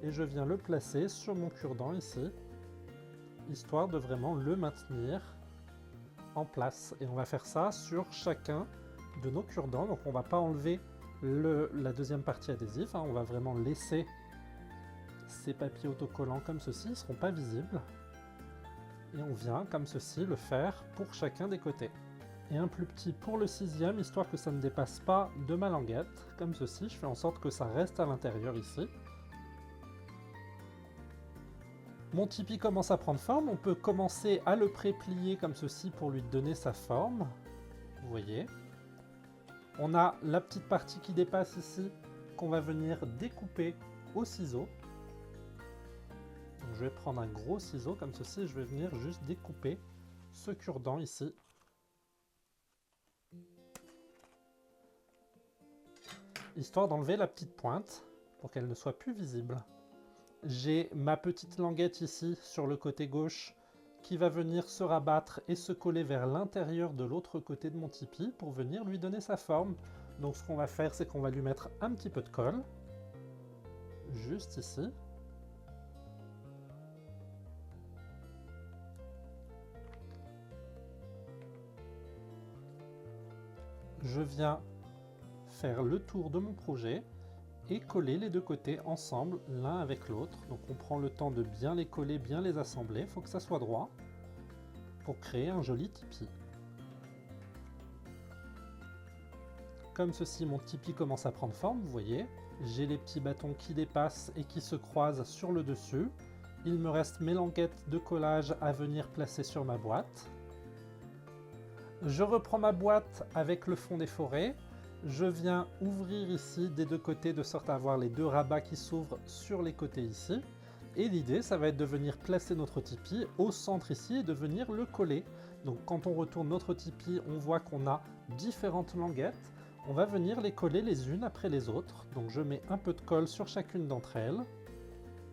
Speaker 1: et je viens le placer sur mon cure-dent ici, histoire de vraiment le maintenir en place. Et on va faire ça sur chacun de nos cure-dents. Donc on ne va pas enlever la deuxième partie adhésif, hein. On va vraiment laisser ces papiers autocollants comme ceci, ils ne seront pas visibles. Et on vient comme ceci le faire pour chacun des côtés. Et un plus petit pour le sixième, histoire que ça ne dépasse pas de ma languette, comme ceci. Je fais en sorte que ça reste à l'intérieur ici. Mon tipi commence à prendre forme, on peut commencer à le pré-plier comme ceci pour lui donner sa forme. Vous voyez. On a la petite partie qui dépasse ici, qu'on va venir découper au ciseau. Donc je vais prendre un gros ciseau comme ceci et je vais venir juste découper ce cure-dent ici. Histoire d'enlever la petite pointe pour qu'elle ne soit plus visible. J'ai ma petite languette ici sur le côté gauche qui va venir se rabattre et se coller vers l'intérieur de l'autre côté de mon tipi pour venir lui donner sa forme. Donc ce qu'on va faire, c'est qu'on va lui mettre un petit peu de colle, juste ici. Je viens faire le tour de mon projet et coller les deux côtés ensemble l'un avec l'autre. Donc on prend le temps de bien les coller, bien les assembler, il faut que ça soit droit pour créer un joli tipi. Comme ceci, mon tipi commence à prendre forme, vous voyez. J'ai les petits bâtons qui dépassent et qui se croisent sur le dessus. Il me reste mes languettes de collage à venir placer sur ma boîte. Je reprends ma boîte avec le fond des forêts. Je viens ouvrir ici des deux côtés de sorte à avoir les deux rabats qui s'ouvrent sur les côtés ici. Et l'idée, ça va être de venir placer notre tipi au centre ici et de venir le coller. Donc quand on retourne notre tipi, on voit qu'on a différentes languettes. On va venir les coller les unes après les autres. Donc je mets un peu de colle sur chacune d'entre elles.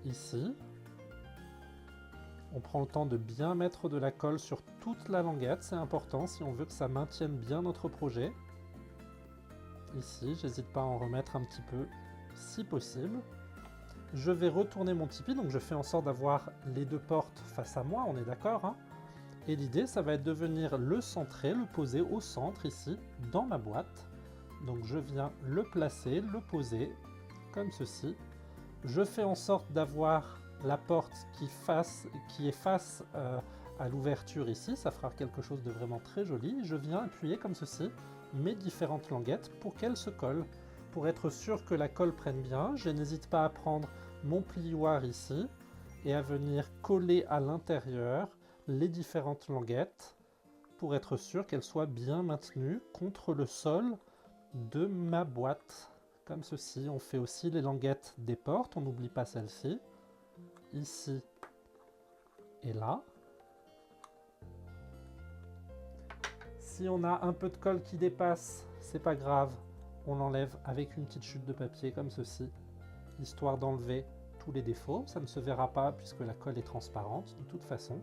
Speaker 1: Ici. On prend le temps de bien mettre de la colle sur toute la languette, c'est important si on veut que ça maintienne bien notre projet. Ici, j'hésite pas à en remettre un petit peu si possible. Je vais retourner mon tipi, donc je fais en sorte d'avoir les deux portes face à moi, on est d'accord, hein. Et l'idée, ça va être de venir le centrer, le poser au centre ici, dans ma boîte. Donc je viens le placer, le poser, comme ceci. Je fais en sorte d'avoir la porte qui est face à l'ouverture ici, ça fera quelque chose de vraiment très joli. Je viens appuyer comme ceci mes différentes languettes pour qu'elles se collent. Pour être sûr que la colle prenne bien, je n'hésite pas à prendre mon plioir ici et à venir coller à l'intérieur les différentes languettes pour être sûr qu'elles soient bien maintenues contre le sol de ma boîte. Comme ceci, on fait aussi les languettes des portes, on n'oublie pas celle-ci. Ici et là. Si on a un peu de colle qui dépasse, c'est pas grave, on l'enlève avec une petite chute de papier comme ceci, histoire d'enlever tous les défauts. Ça ne se verra pas puisque la colle est transparente de toute façon.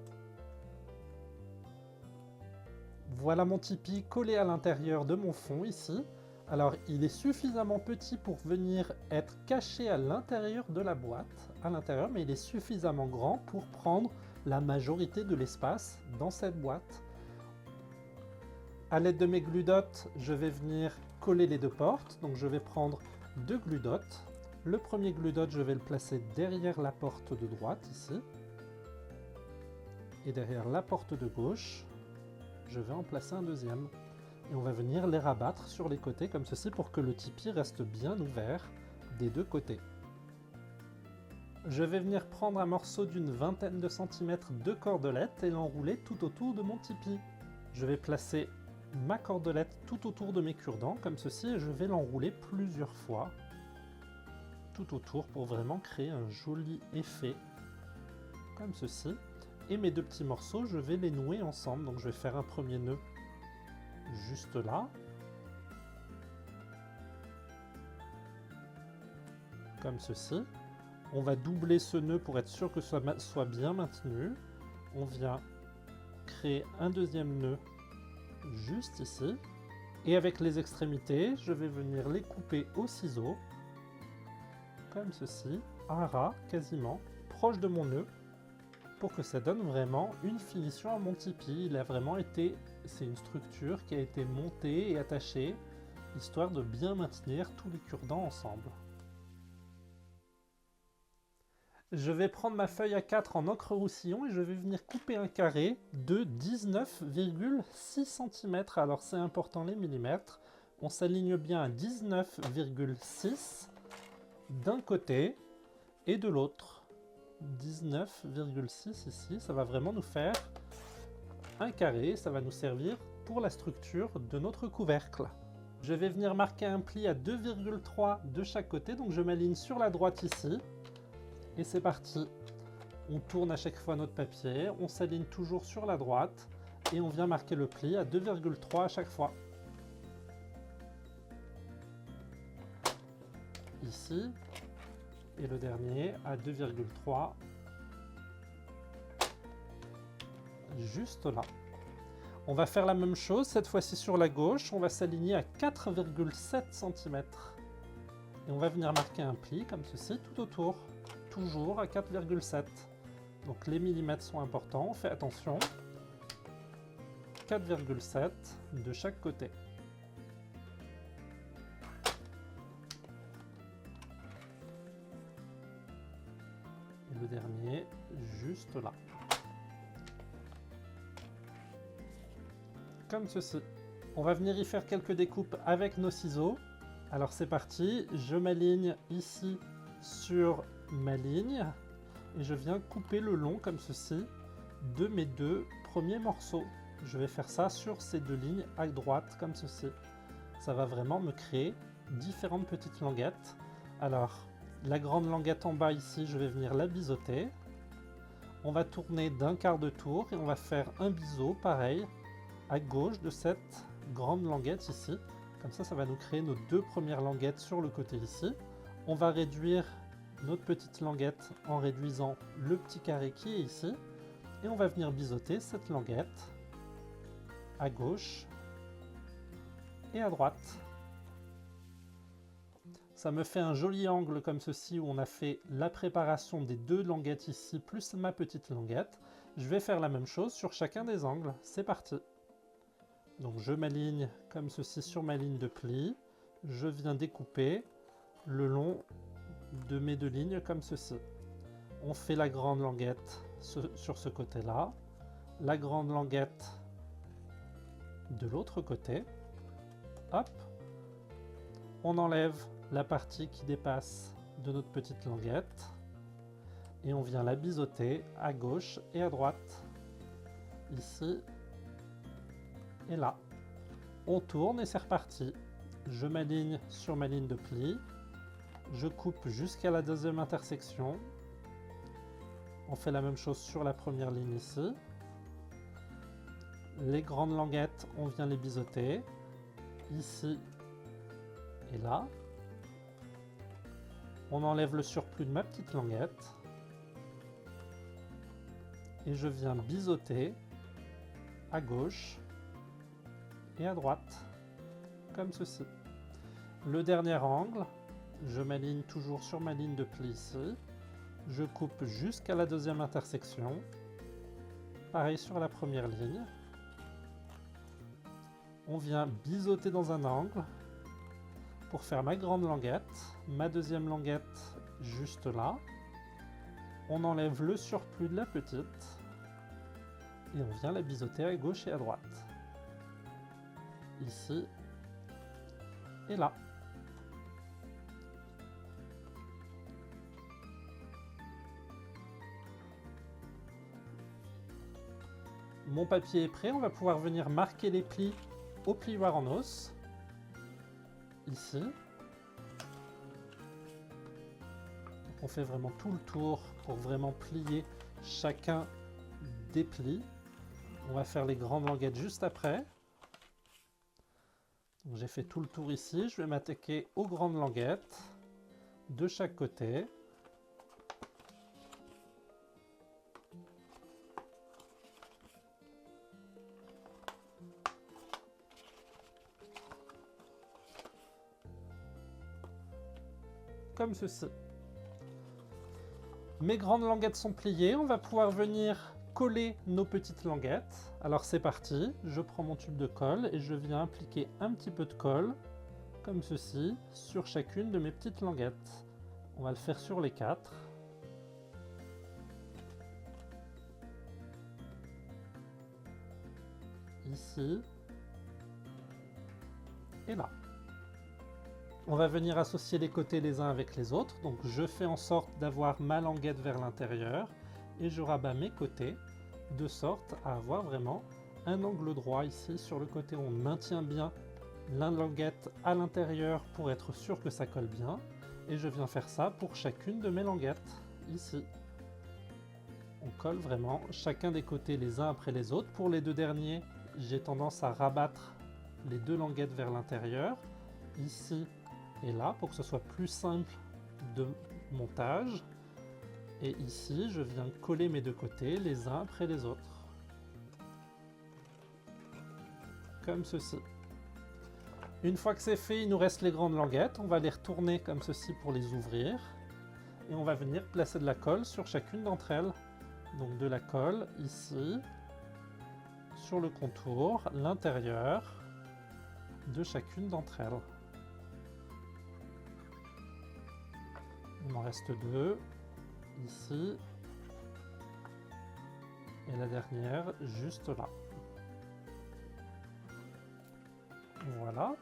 Speaker 1: Voilà mon tipi collé à l'intérieur de mon fond ici. Alors il est suffisamment petit pour venir être caché à l'intérieur de la boîte, mais il est suffisamment grand pour prendre la majorité de l'espace dans cette boîte. À l'aide de mes glue-dots, je vais venir coller les deux portes. Donc je vais prendre deux glue-dots. Le premier glue-dot, je vais le placer derrière la porte de droite ici. Et derrière la porte de gauche, je vais en placer un deuxième. Et on va venir les rabattre sur les côtés comme ceci pour que le tipi reste bien ouvert des deux côtés. Je vais venir prendre un morceau d'une vingtaine de centimètres de cordelette et l'enrouler tout autour de mon tipi. Je vais placer ma cordelette tout autour de mes cure-dents comme ceci et je vais l'enrouler plusieurs fois tout autour pour vraiment créer un joli effet comme ceci. Et mes deux petits morceaux, je vais les nouer ensemble. Donc je vais faire un premier nœud juste là. comme ceci. On va doubler ce nœud pour être sûr que ce soit bien maintenu. On vient créer un deuxième nœud juste ici. Et avec les extrémités, je vais venir les couper au ciseau, comme ceci, à ras quasiment, proche de mon nœud, pour que ça donne vraiment une finition à mon tipi. Il a vraiment été, c'est une structure qui a été montée et attachée, histoire de bien maintenir tous les cure-dents ensemble. Je vais prendre ma feuille A4 en encre roussillon et je vais venir couper un carré de 19,6 cm. Alors c'est important les millimètres. On s'aligne bien à 19,6 d'un côté et de l'autre. 19,6 ici, ça va vraiment nous faire un carré. Ça va nous servir pour la structure de notre couvercle. Je vais venir marquer un pli à 2,3 de chaque côté. Donc je m'aligne sur la droite ici. Et c'est parti, on tourne à chaque fois notre papier, on s'aligne toujours sur la droite et on vient marquer le pli à 2,3 à chaque fois. Ici, et le dernier à 2,3, juste là. On va faire la même chose, cette fois-ci sur la gauche, on va s'aligner à 4,7 cm. Et on va venir marquer un pli comme ceci tout autour. Toujours à 4,7. Donc les millimètres sont importants, on fait attention. 4,7 de chaque côté. Et le dernier, juste là. Comme ceci. On va venir y faire quelques découpes avec nos ciseaux. Alors c'est parti, je m'aligne ici sur ma ligne et je viens couper le long comme ceci de mes deux premiers morceaux. Je vais faire ça sur ces deux lignes à droite comme ceci. Ça va vraiment me créer différentes petites languettes. Alors la grande languette en bas ici, je vais venir la biseauter. On va tourner d'un quart de tour et on va faire un biseau pareil à gauche de cette grande languette ici. Comme ça va nous créer nos deux premières languettes sur le côté ici. On va réduire notre petite languette en réduisant le petit carré qui est ici. Et on va venir biseauter cette languette à gauche et à droite. Ça me fait un joli angle comme ceci où on a fait la préparation des deux languettes ici plus ma petite languette. Je vais faire la même chose sur chacun des angles. C'est parti. Donc je m'aligne comme ceci sur ma ligne de pli. Je viens découper le long de mes deux lignes comme ceci. On fait la grande languette sur ce côté-là, la grande languette de l'autre côté. Hop. On enlève la partie qui dépasse de notre petite languette et on vient la biseauter à gauche et à droite. Ici et là. On tourne et c'est reparti. Je m'aligne sur ma ligne de pli. Je coupe jusqu'à la deuxième intersection. On fait la même chose sur la première ligne ici. Les grandes languettes, on vient les biseauter. Ici et là. On enlève le surplus de ma petite languette. Et je viens biseauter à gauche et à droite, comme ceci. Le dernier angle, je m'aligne toujours sur ma ligne de pli ici. Je coupe jusqu'à la deuxième intersection. Pareil sur la première ligne. On vient biseauter dans un angle pour faire ma grande languette, ma deuxième languette juste là. On enlève le surplus de la petite et on vient la biseauter à gauche et à droite. Ici et là. Mon papier est prêt, on va pouvoir venir marquer les plis au plioir en os. Ici. Donc on fait vraiment tout le tour pour vraiment plier chacun des plis. On va faire les grandes languettes juste après. J'ai fait tout le tour ici, je vais m'attaquer aux grandes languettes. de chaque côté. Comme ceci. Mes grandes languettes sont pliées, on va pouvoir venir coller nos petites languettes. Alors c'est parti, je prends mon tube de colle et je viens appliquer un petit peu de colle, comme ceci, sur chacune de mes petites languettes. On va le faire sur les 4. Ici. Et là. On va venir associer les côtés les uns avec les autres. Donc je fais en sorte d'avoir ma languette vers l'intérieur et je rabats mes côtés de sorte à avoir vraiment un angle droit ici sur le côté. On maintient bien la languette à l'intérieur pour être sûr que ça colle bien. Et je viens faire ça pour chacune de mes languettes, ici. On colle vraiment chacun des côtés les uns après les autres. Pour les deux derniers, j'ai tendance à rabattre les deux languettes vers l'intérieur, ici et là, pour que ce soit plus simple de montage. Et ici, je viens coller mes deux côtés les uns après les autres. Comme ceci. Une fois que c'est fait, il nous reste les grandes languettes. On va les retourner comme ceci pour les ouvrir. Et on va venir placer de la colle sur chacune d'entre elles. Donc de la colle ici, sur le contour, l'intérieur de chacune d'entre elles. Il m'en reste 2, ici, et la dernière juste là. Voilà.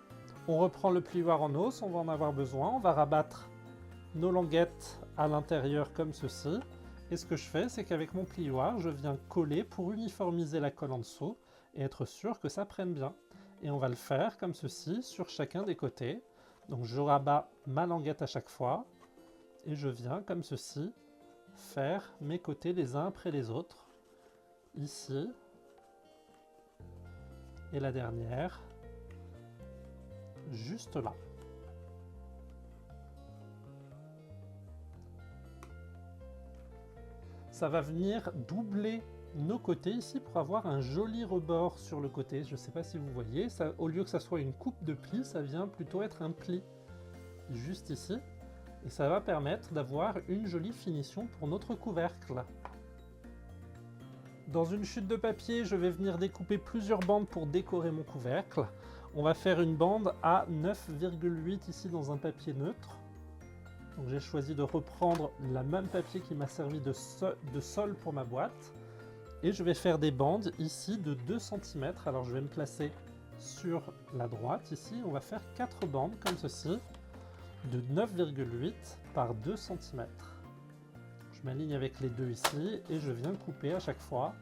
Speaker 1: On reprend le plioir en os, on va en avoir besoin. On va rabattre nos languettes à l'intérieur comme ceci. Et ce que je fais, c'est qu'avec mon plioir, je viens coller pour uniformiser la colle en dessous et être sûr que ça prenne bien. Et on va le faire comme ceci sur chacun des côtés. Donc je rabats ma languette à chaque fois et je viens comme ceci faire mes côtés les uns après les autres. Ici. Et la dernière, juste là. Ça va venir doubler nos côtés ici pour avoir un joli rebord sur le côté. Je ne sais pas si vous voyez, ça, au lieu que ça soit une coupe de pli, ça vient plutôt être un pli juste ici. Et ça va permettre d'avoir une jolie finition pour notre couvercle. Dans une chute de papier, je vais venir découper plusieurs bandes pour décorer mon couvercle. On va faire une bande à 9,8 ici dans un papier neutre. Donc j'ai choisi de reprendre le même papier qui m'a servi de sol pour ma boîte. Et je vais faire des bandes ici de 2 cm. Alors je vais me placer sur la droite ici. On va faire 4 bandes comme ceci de 9,8 par 2 cm. Je m'aligne avec les deux ici et je viens couper à chaque fois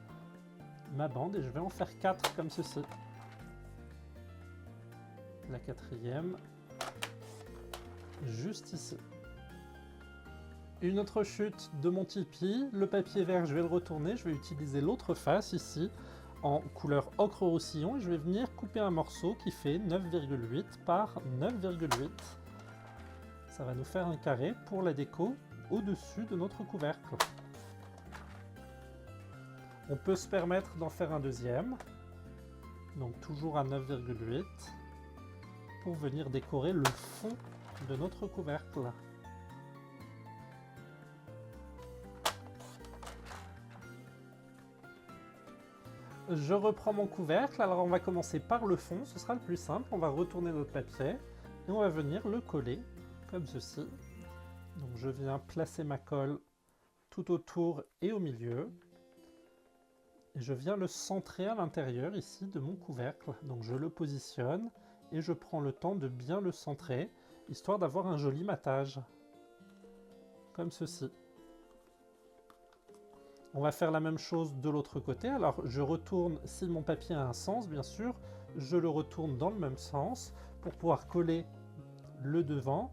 Speaker 1: ma bande et je vais en faire 4 comme ceci. La quatrième juste ici. Une autre chute de mon tipi, le papier vert je vais le retourner, je vais utiliser l'autre face ici en couleur ocre roussillon et je vais venir couper un morceau qui fait 9,8 par 9,8. Ça va nous faire un carré pour la déco au-dessus de notre couvercle. On peut se permettre d'en faire un deuxième, donc toujours à 9,8 pour venir décorer le fond de notre couvercle. Je reprends mon couvercle, alors on va commencer par le fond, ce sera le plus simple. On va retourner notre papier et on va venir le coller comme ceci. Donc je viens placer ma colle tout autour et au milieu. Et je viens le centrer à l'intérieur ici de mon couvercle. Donc je le positionne et je prends le temps de bien le centrer, histoire d'avoir un joli matage. Comme ceci. On va faire la même chose de l'autre côté. Alors je retourne, si mon papier a un sens bien sûr, je le retourne dans le même sens pour pouvoir coller le devant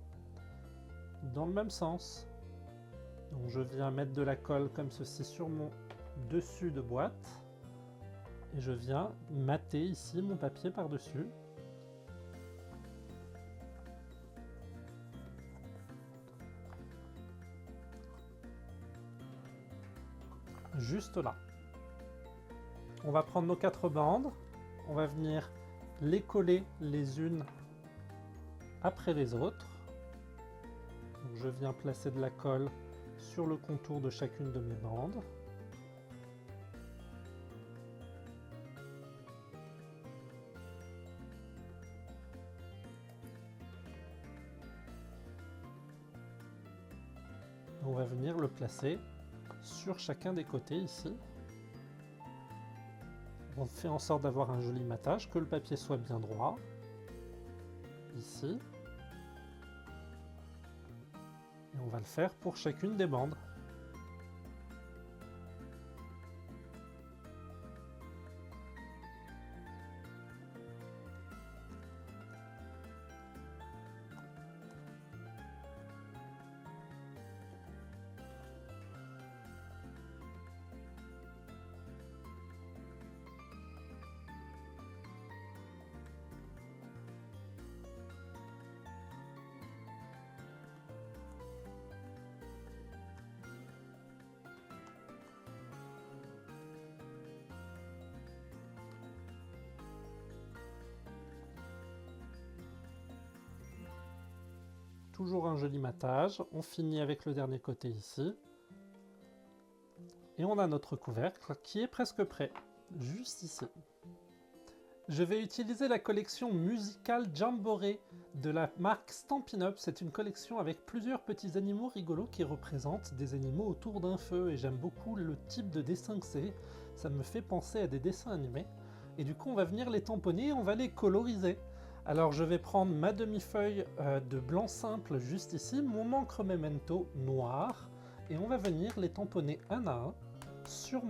Speaker 1: dans le même sens. Donc je viens mettre de la colle comme ceci sur mon dessus de boîte et je viens mater ici mon papier par-dessus. juste là. On va prendre nos 4 bandes, on va venir les coller les unes après les autres. Donc je viens placer de la colle sur le contour de chacune de mes bandes. On va venir le placer sur chacun des côtés ici. On fait en sorte d'avoir un joli matage, que le papier soit bien droit. Ici. Et on va le faire pour chacune des bandes. Toujours un joli matage. On finit avec le dernier côté ici. Et on a notre couvercle qui est presque prêt, juste ici. Je vais utiliser la collection musicale Jamboree de la marque Stampin' Up. C'est une collection avec plusieurs petits animaux rigolos qui représentent des animaux autour d'un feu. Et j'aime beaucoup le type de dessin que c'est. Ça me fait penser à des dessins animés. Et du coup, on va venir les tamponner et on va les coloriser. Alors je vais prendre ma demi-feuille de blanc simple juste ici, mon encre Memento noir, et on va venir les tamponner un à un sur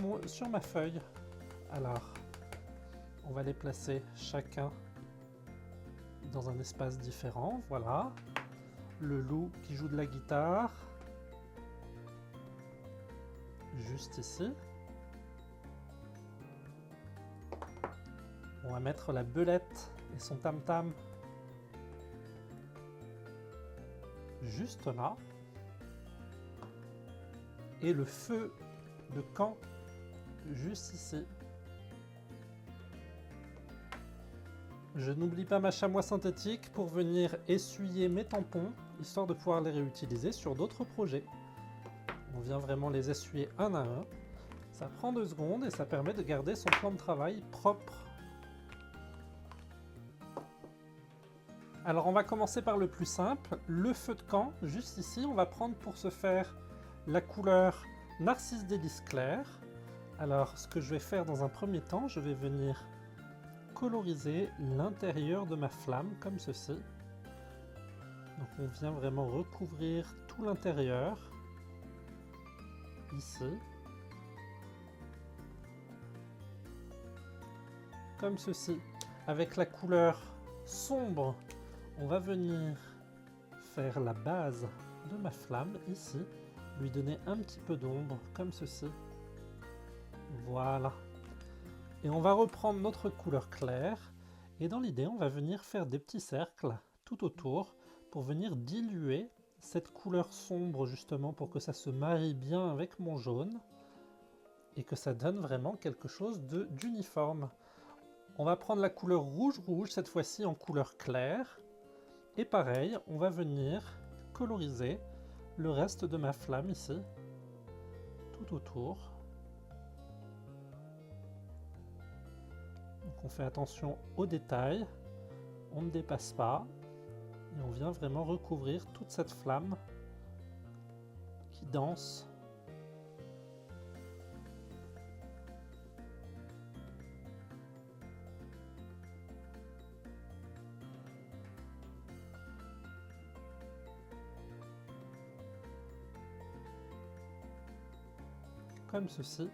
Speaker 1: ma feuille. Alors, on va les placer chacun dans un espace différent, voilà. Le loup qui joue de la guitare, juste ici. On va mettre la belette et son tam-tam juste là. Et le feu de camp juste ici. Je n'oublie pas ma chamois synthétique pour venir essuyer mes tampons, histoire de pouvoir les réutiliser sur d'autres projets. On vient vraiment les essuyer un à un. Ça prend 2 secondes et ça permet de garder son plan de travail propre. Alors on va commencer par le plus simple, le feu de camp, juste ici. On va prendre pour ce faire la couleur Narcisse délice clair. Alors ce que je vais faire dans un premier temps, je vais venir coloriser l'intérieur de ma flamme comme ceci. Donc on vient vraiment recouvrir tout l'intérieur, ici. Comme ceci. Avec la couleur sombre, on va venir faire la base de ma flamme ici, lui donner un petit peu d'ombre comme ceci. Voilà. Et on va reprendre notre couleur claire et dans l'idée on va venir faire des petits cercles tout autour pour venir diluer cette couleur sombre justement pour que ça se marie bien avec mon jaune et que ça donne vraiment quelque chose d'uniforme. On va prendre la couleur rouge cette fois-ci en couleur claire. Et pareil, on va venir coloriser le reste de ma flamme ici, tout autour. Donc on fait attention aux détails, on ne dépasse pas, et on vient vraiment recouvrir toute cette flamme qui danse. Comme ceci.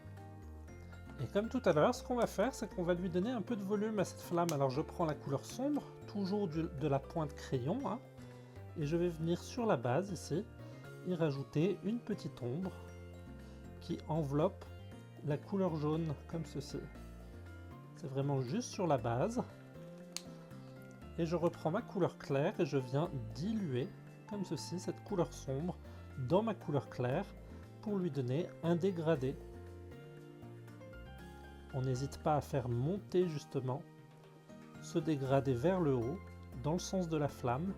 Speaker 1: Et comme tout à l'heure, ce qu'on va faire, c'est qu'on va lui donner un peu de volume à cette flamme. Alors je prends la couleur sombre, toujours de la pointe crayon, hein, et je vais venir sur la base ici, y rajouter une petite ombre qui enveloppe la couleur jaune, comme ceci. C'est vraiment juste sur la base. Et je reprends ma couleur claire et je viens diluer, comme ceci, cette couleur sombre dans ma couleur claire, pour lui donner un dégradé. on n'hésite pas à faire monter justement ce dégradé vers le haut, dans le sens de la flamme,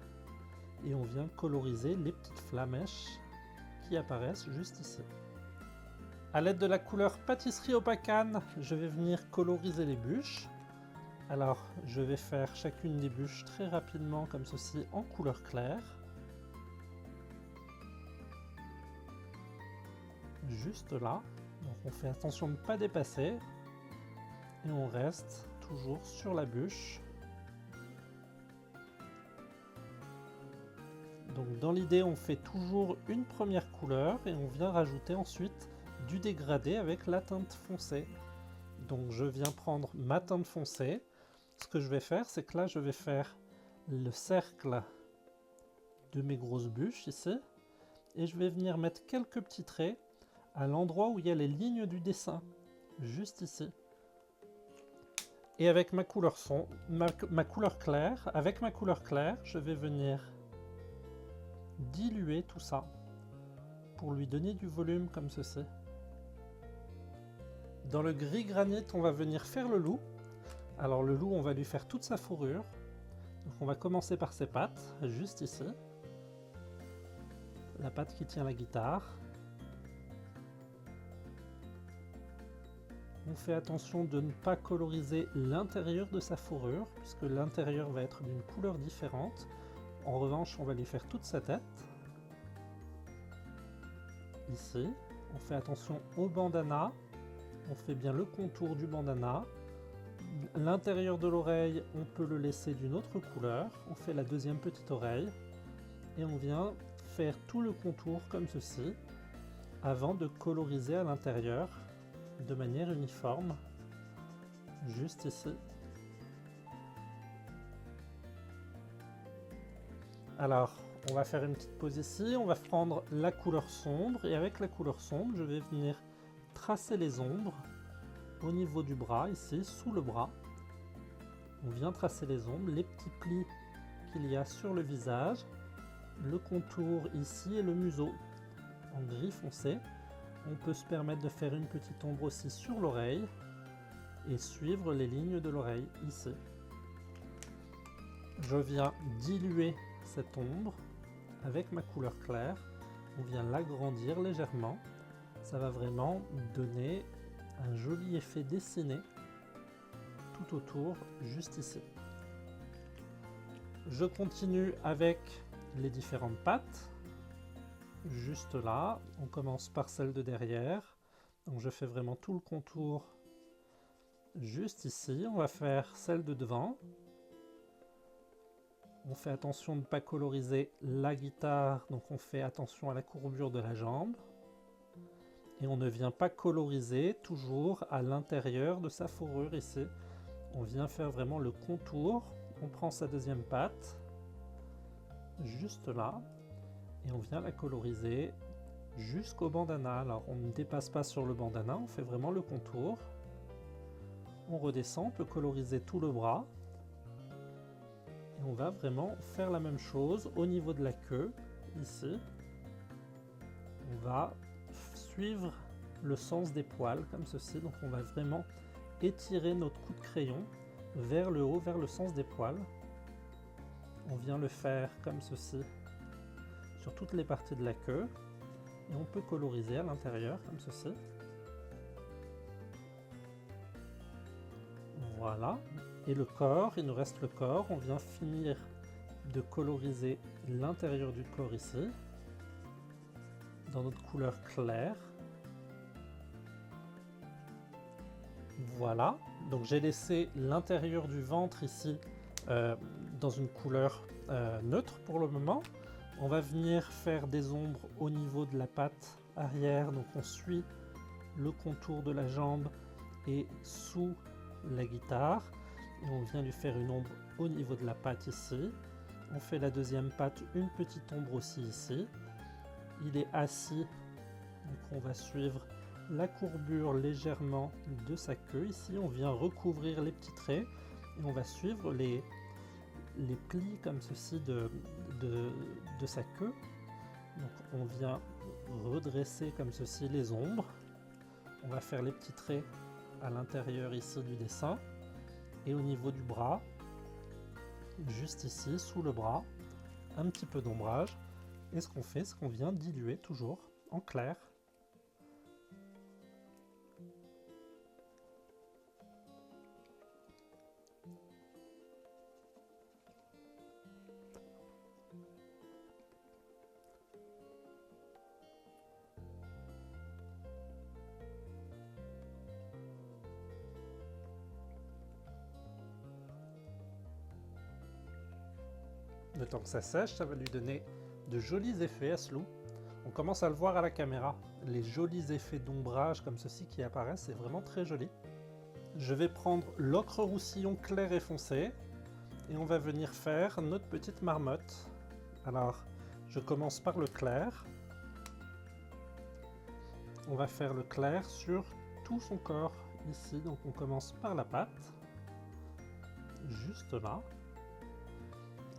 Speaker 1: et on vient coloriser les petites flamèches qui apparaissent juste ici. A l'aide de la couleur pâtisserie opacane, je vais venir coloriser les bûches. Alors, je vais faire chacune des bûches très rapidement comme ceci en couleur claire. Juste là. Donc on fait attention de ne pas dépasser. Et on reste toujours sur la bûche. Donc dans l'idée, on fait toujours une première couleur et on vient rajouter ensuite du dégradé avec la teinte foncée. Donc je viens prendre ma teinte foncée. Ce que je vais faire, c'est que là, je vais faire le cercle de mes grosses bûches ici. Et je vais venir mettre quelques petits traits à l'endroit où il y a les lignes du dessin, juste ici. Et avec ma couleur couleur claire, je vais venir diluer tout ça pour lui donner du volume comme ceci. Dans le gris granit, on va venir faire le loup. Alors le loup, on va lui faire toute sa fourrure. Donc on va commencer par ses pattes, juste ici. La patte qui tient la guitare. On fait attention de ne pas coloriser l'intérieur de sa fourrure, puisque l'intérieur va être d'une couleur différente. En revanche, on va lui faire toute sa tête. Ici, on fait attention au bandana. On fait bien le contour du bandana. L'intérieur de l'oreille, on peut le laisser d'une autre couleur. On fait la deuxième petite oreille. Et on vient faire tout le contour comme ceci, avant de coloriser à l'intérieur de manière uniforme, juste ici. Alors, on va faire une petite pause ici, on va prendre la couleur sombre, et avec la couleur sombre, je vais venir tracer les ombres au niveau du bras, ici, sous le bras. On vient tracer les ombres, les petits plis qu'il y a sur le visage, le contour ici et le museau en gris foncé. On peut se permettre de faire une petite ombre aussi sur l'oreille et suivre les lignes de l'oreille ici. Je viens diluer cette ombre avec ma couleur claire. On vient l'agrandir légèrement. Ça va vraiment donner un joli effet dessiné tout autour, juste ici. Je continue avec les différentes pattes. Juste là, on commence par celle de derrière. Donc je fais vraiment tout le contour juste ici. On va faire celle de devant. On fait attention de ne pas coloriser la guitare, donc on fait attention à la courbure de la jambe. Et on ne vient pas coloriser toujours à l'intérieur de sa fourrure ici. On vient faire vraiment le contour. On prend sa deuxième patte, juste là. Et on vient la coloriser jusqu'au bandana. Alors on ne dépasse pas sur le bandana, on fait vraiment le contour. On redescend, on peut coloriser tout le bras. Et on va vraiment faire la même chose au niveau de la queue, ici. On va suivre le sens des poils, comme ceci. Donc on va vraiment étirer notre coup de crayon vers le haut, vers le sens des poils. On vient le faire comme ceci sur toutes les parties de la queue, et on peut coloriser à l'intérieur comme ceci. Voilà, et le corps, il nous reste le corps. On vient finir de coloriser l'intérieur du corps ici dans notre couleur claire. Voilà, donc j'ai laissé l'intérieur du ventre ici dans une couleur neutre pour le moment. On va venir faire des ombres au niveau de la patte arrière, donc on suit le contour de la jambe et sous la guitare. Et on vient lui faire une ombre au niveau de la patte ici. On fait la deuxième patte, une petite ombre aussi ici. Il est assis, donc on va suivre la courbure légèrement de sa queue. Ici, on vient recouvrir les petits traits et on va suivre les plis comme ceci de sa queue. Donc on vient redresser comme ceci les ombres. On va faire les petits traits à l'intérieur ici du dessin et au niveau du bras, juste ici sous le bras, un petit peu d'ombrage. Et ce qu'on fait, c'est qu'on vient diluer toujours en clair. Le temps que ça sèche, ça va lui donner de jolis effets à ce loup. On commence à le voir à la caméra. Les jolis effets d'ombrage comme ceci qui apparaissent, c'est vraiment très joli. Je vais prendre l'ocre roussillon clair et foncé et on va venir faire notre petite marmotte. Alors, je commence par le clair. On va faire le clair sur tout son corps ici. Donc on commence par la patte, juste là.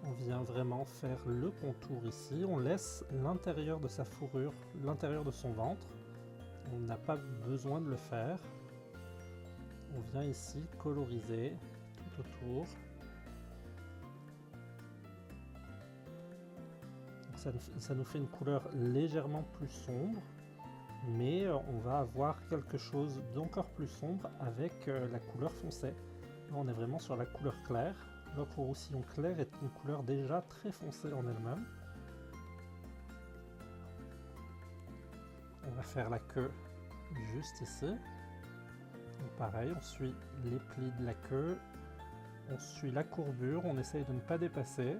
Speaker 1: On vient vraiment faire le contour ici, on laisse l'intérieur de sa fourrure, l'intérieur de son ventre. On n'a pas besoin de le faire. On vient ici coloriser tout autour. Ça nous fait une couleur légèrement plus sombre, mais on va avoir quelque chose d'encore plus sombre avec la couleur foncée. Là, on est vraiment sur la couleur claire. L'ocre roussillon clair est une couleur déjà très foncée en elle-même. On va faire la queue juste ici. Donc pareil, on suit les plis de la queue, on suit la courbure, on essaye de ne pas dépasser,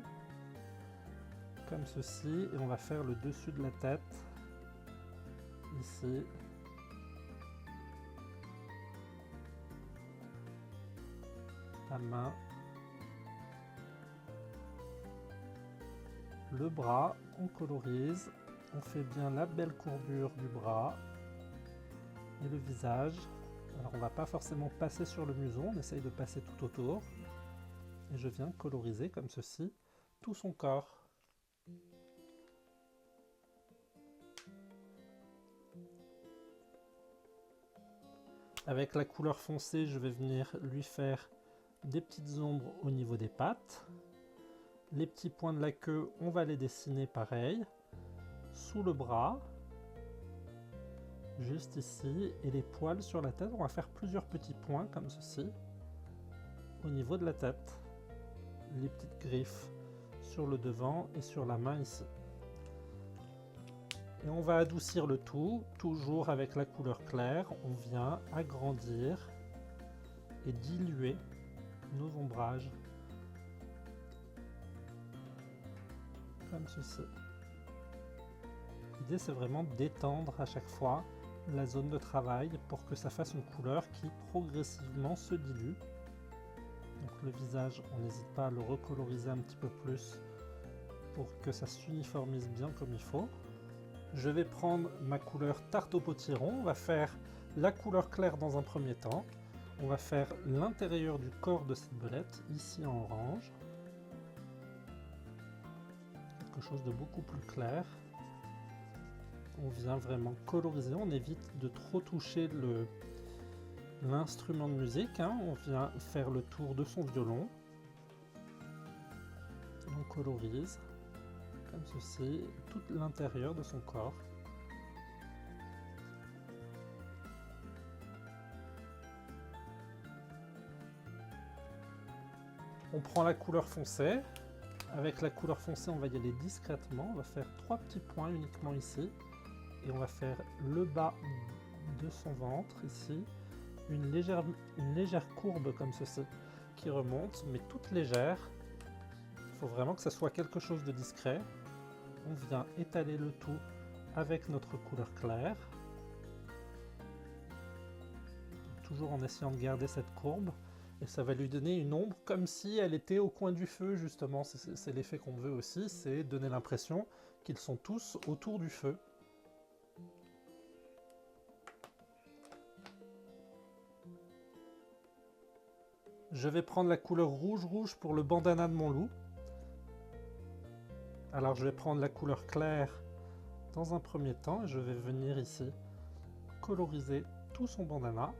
Speaker 1: comme ceci, et on va faire le dessus de la tête, ici. La main. Le bras, on colorise, on fait bien la belle courbure du bras et le visage. Alors on va pas forcément passer sur le museau, on essaye de passer tout autour. Et je viens coloriser comme ceci tout son corps. Avec la couleur foncée, je vais venir lui faire des petites ombres au niveau des pattes. Les petits points de la queue, on va les dessiner pareil, sous le bras, juste ici, et les poils sur la tête, on va faire plusieurs petits points comme ceci, au niveau de la tête. Les petites griffes sur le devant et sur la main ici. Et on va adoucir le tout, toujours avec la couleur claire, on vient agrandir et diluer nos ombrages. Comme ceci. L'idée c'est vraiment d'étendre à chaque fois la zone de travail pour que ça fasse une couleur qui progressivement se dilue. Donc le visage, on n'hésite pas à le recoloriser un petit peu plus pour que ça s'uniformise bien comme il faut. Je vais prendre ma couleur tarte au potiron, on va faire la couleur claire dans un premier temps. On va faire l'intérieur du corps de cette belette, ici en orange. Quelque chose de beaucoup plus clair. On vient vraiment coloriser, on évite de trop toucher l'instrument de musique, hein. On vient faire le tour de son violon. On colorise, comme ceci, tout l'intérieur de son corps. On prend la couleur foncée. Avec la couleur foncée, on va y aller discrètement. On va faire 3 petits points uniquement ici. Et on va faire le bas de son ventre ici. Une légère courbe comme ceci qui remonte, mais toute légère. Il faut vraiment que ça soit quelque chose de discret. On vient étaler le tout avec notre couleur claire. Toujours en essayant de garder cette courbe. Et ça va lui donner une ombre comme si elle était au coin du feu, justement. C'est l'effet qu'on veut aussi, c'est donner l'impression qu'ils sont tous autour du feu. Je vais prendre la couleur rouge pour le bandana de mon loup. Alors je vais prendre la couleur claire dans un premier temps et je vais venir ici coloriser tout son bandana.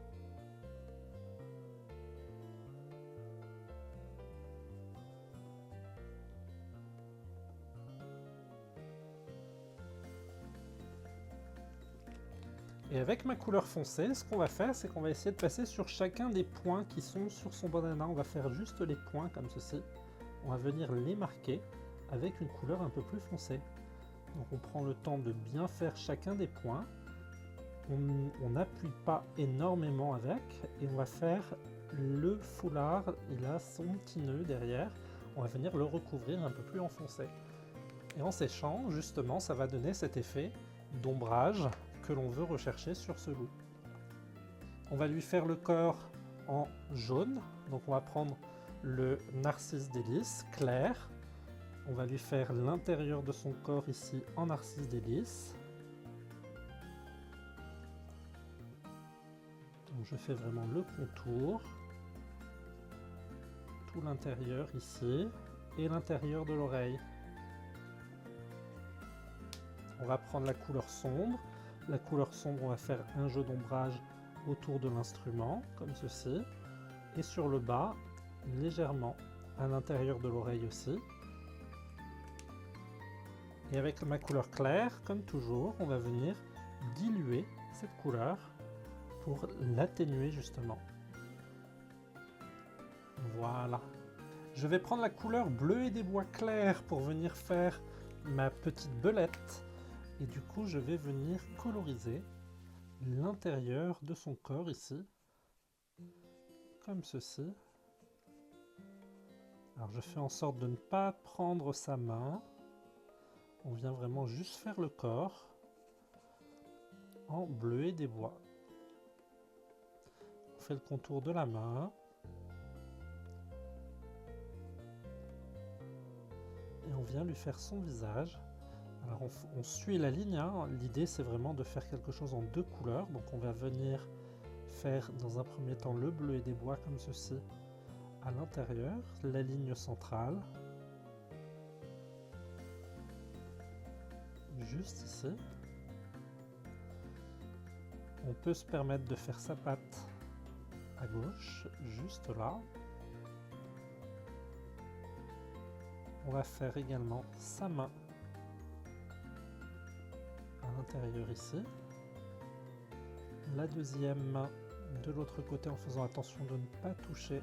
Speaker 1: Et avec ma couleur foncée, ce qu'on va faire, c'est qu'on va essayer de passer sur chacun des points qui sont sur son banana. On va faire juste les points comme ceci. On va venir les marquer avec une couleur un peu plus foncée. Donc on prend le temps de bien faire chacun des points. On n'appuie pas énormément avec et on va faire le foulard. Il a son petit nœud derrière. On va venir le recouvrir un peu plus en foncé. Et en séchant, justement, ça va donner cet effet d'ombrage que l'on veut rechercher sur ce loup. On va lui faire le corps en jaune. Donc on va prendre le narcisse délice clair. On va lui faire l'intérieur de son corps ici en narcisse délice. Donc je fais vraiment le contour. Tout l'intérieur ici et l'intérieur de l'oreille. On va prendre la couleur sombre. La couleur sombre, on va faire un jeu d'ombrage autour de l'instrument, comme ceci. Et sur le bas, légèrement, à l'intérieur de l'oreille aussi. Et avec ma couleur claire, comme toujours, on va venir diluer cette couleur pour l'atténuer justement. Voilà. Je vais prendre la couleur bleu et des bois clairs pour venir faire ma petite belette. Et du coup, je vais venir coloriser l'intérieur de son corps ici, comme ceci. Alors je fais en sorte de ne pas prendre sa main. On vient vraiment juste faire le corps en bleu et des bois. On fait le contour de la main. Et on vient lui faire son visage. Alors on suit la ligne, hein. L'idée c'est vraiment de faire quelque chose en deux couleurs. Donc on va venir faire dans un premier temps le bleu et des bois comme ceci à l'intérieur, la ligne centrale. Juste ici. On peut se permettre de faire sa patte à gauche, juste là. On va faire également sa main à l'intérieur ici. La deuxième main de l'autre côté en faisant attention de ne pas toucher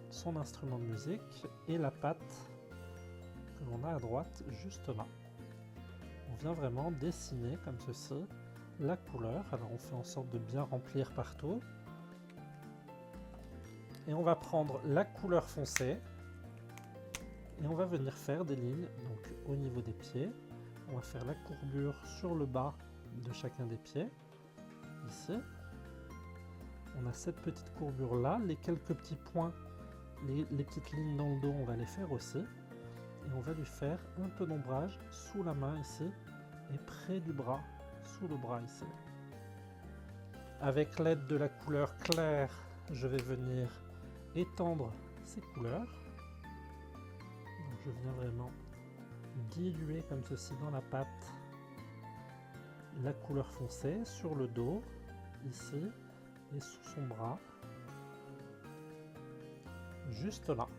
Speaker 1: son instrument de musique. Et la patte que l'on a à droite, juste là. On vient vraiment dessiner comme ceci la couleur. Alors on fait en sorte de bien remplir partout. Et on va prendre la couleur foncée. Et on va venir faire des lignes donc au niveau des pieds. On va faire la courbure sur le bas de chacun des pieds. Ici. On a cette petite courbure là. Les quelques petits points, les petites lignes dans le dos, on va les faire aussi. Et on va lui faire un peu d'ombrage sous la main ici. Et près du bras, sous le bras ici. Avec l'aide de la couleur claire, je vais venir étendre ces couleurs. Donc je viens vraiment diluer comme ceci dans la patte la couleur foncée sur le dos, ici, et sous son bras, juste là.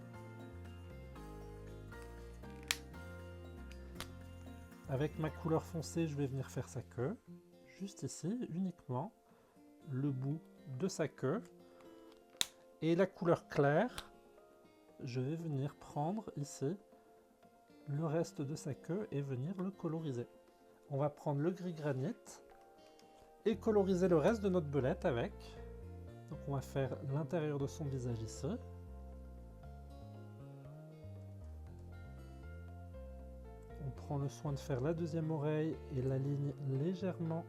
Speaker 1: Avec ma couleur foncée, je vais venir faire sa queue, juste ici, uniquement le bout de sa queue. Et la couleur claire, je vais venir prendre ici le reste de sa queue et venir le coloriser. On va prendre le gris granit et coloriser le reste de notre belette avec. Donc on va faire l'intérieur de son visage ici. On prend le soin de faire la deuxième oreille et la ligne légèrement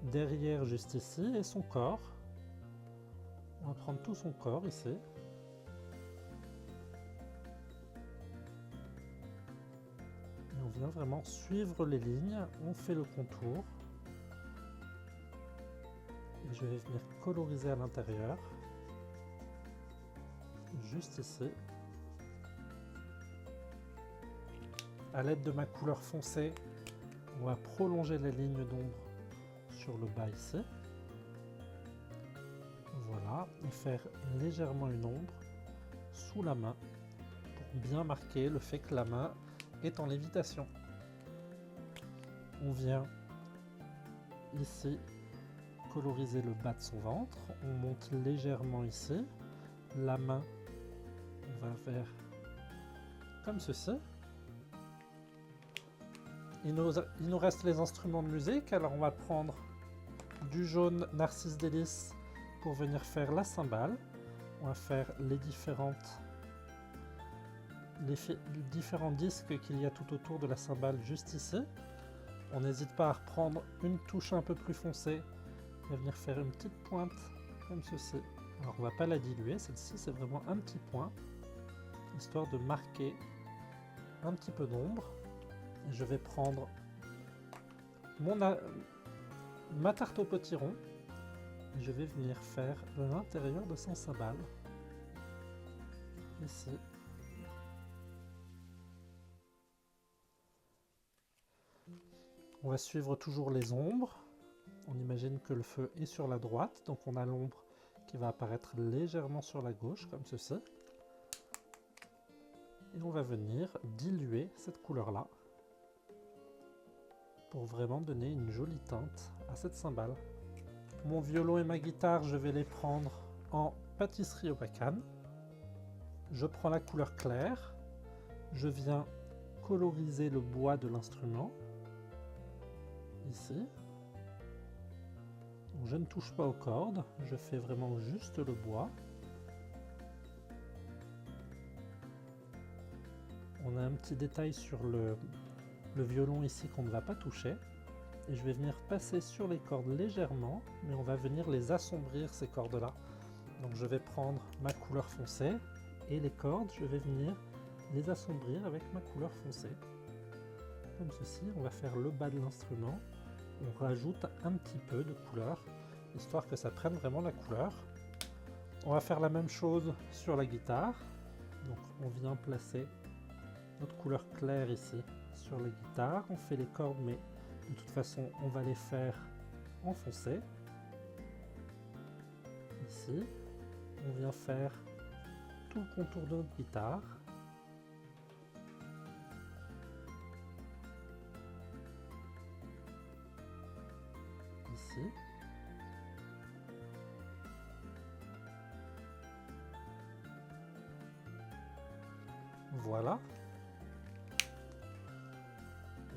Speaker 1: derrière juste ici et son corps. On va prendre tout son corps ici. Et on vient vraiment suivre les lignes, on fait le contour. Et je vais venir coloriser à l'intérieur. Juste ici. À l'aide de ma couleur foncée, on va prolonger la ligne d'ombre sur le bas ici. Voilà, et faire légèrement une ombre sous la main pour bien marquer le fait que la main est en lévitation. On vient ici coloriser le bas de son ventre. On monte légèrement ici. La main, on va faire comme ceci. Il nous reste les instruments de musique. Alors on va prendre du jaune Narcisse Délice pour venir faire la cymbale. On va faire les différents disques qu'il y a tout autour de la cymbale juste ici. On n'hésite pas à reprendre une touche un peu plus foncée et venir faire une petite pointe comme ceci. Alors on ne va pas la diluer, celle-ci c'est vraiment un petit point, histoire de marquer un petit peu d'ombre. Et je vais prendre ma tarte au potiron et je vais venir faire l'intérieur de son cymbale. Ici. On va suivre toujours les ombres. On imagine que le feu est sur la droite, donc on a l'ombre qui va apparaître légèrement sur la gauche, comme ceci. Et on va venir diluer cette couleur-là pour vraiment donner une jolie teinte à cette cymbale. Mon violon et ma guitare, je vais les prendre en pâtisserie au bacane. Je prends la couleur claire, je viens coloriser le bois de l'instrument, ici. Donc je ne touche pas aux cordes, je fais vraiment juste le bois. On a un petit détail sur le violon ici qu'on ne va pas toucher. Et je vais venir passer sur les cordes légèrement, mais on va venir les assombrir ces cordes-là. Donc je vais prendre ma couleur foncée et les cordes, je vais venir les assombrir avec ma couleur foncée. Comme ceci, on va faire le bas de l'instrument. On rajoute un petit peu de couleur, histoire que ça prenne vraiment la couleur. On va faire la même chose sur la guitare. Donc on vient placer notre couleur claire ici sur la guitare. On fait les cordes, mais de toute façon, on va les faire en foncé. Ici, on vient faire tout le contour de notre guitare. Ici. Voilà.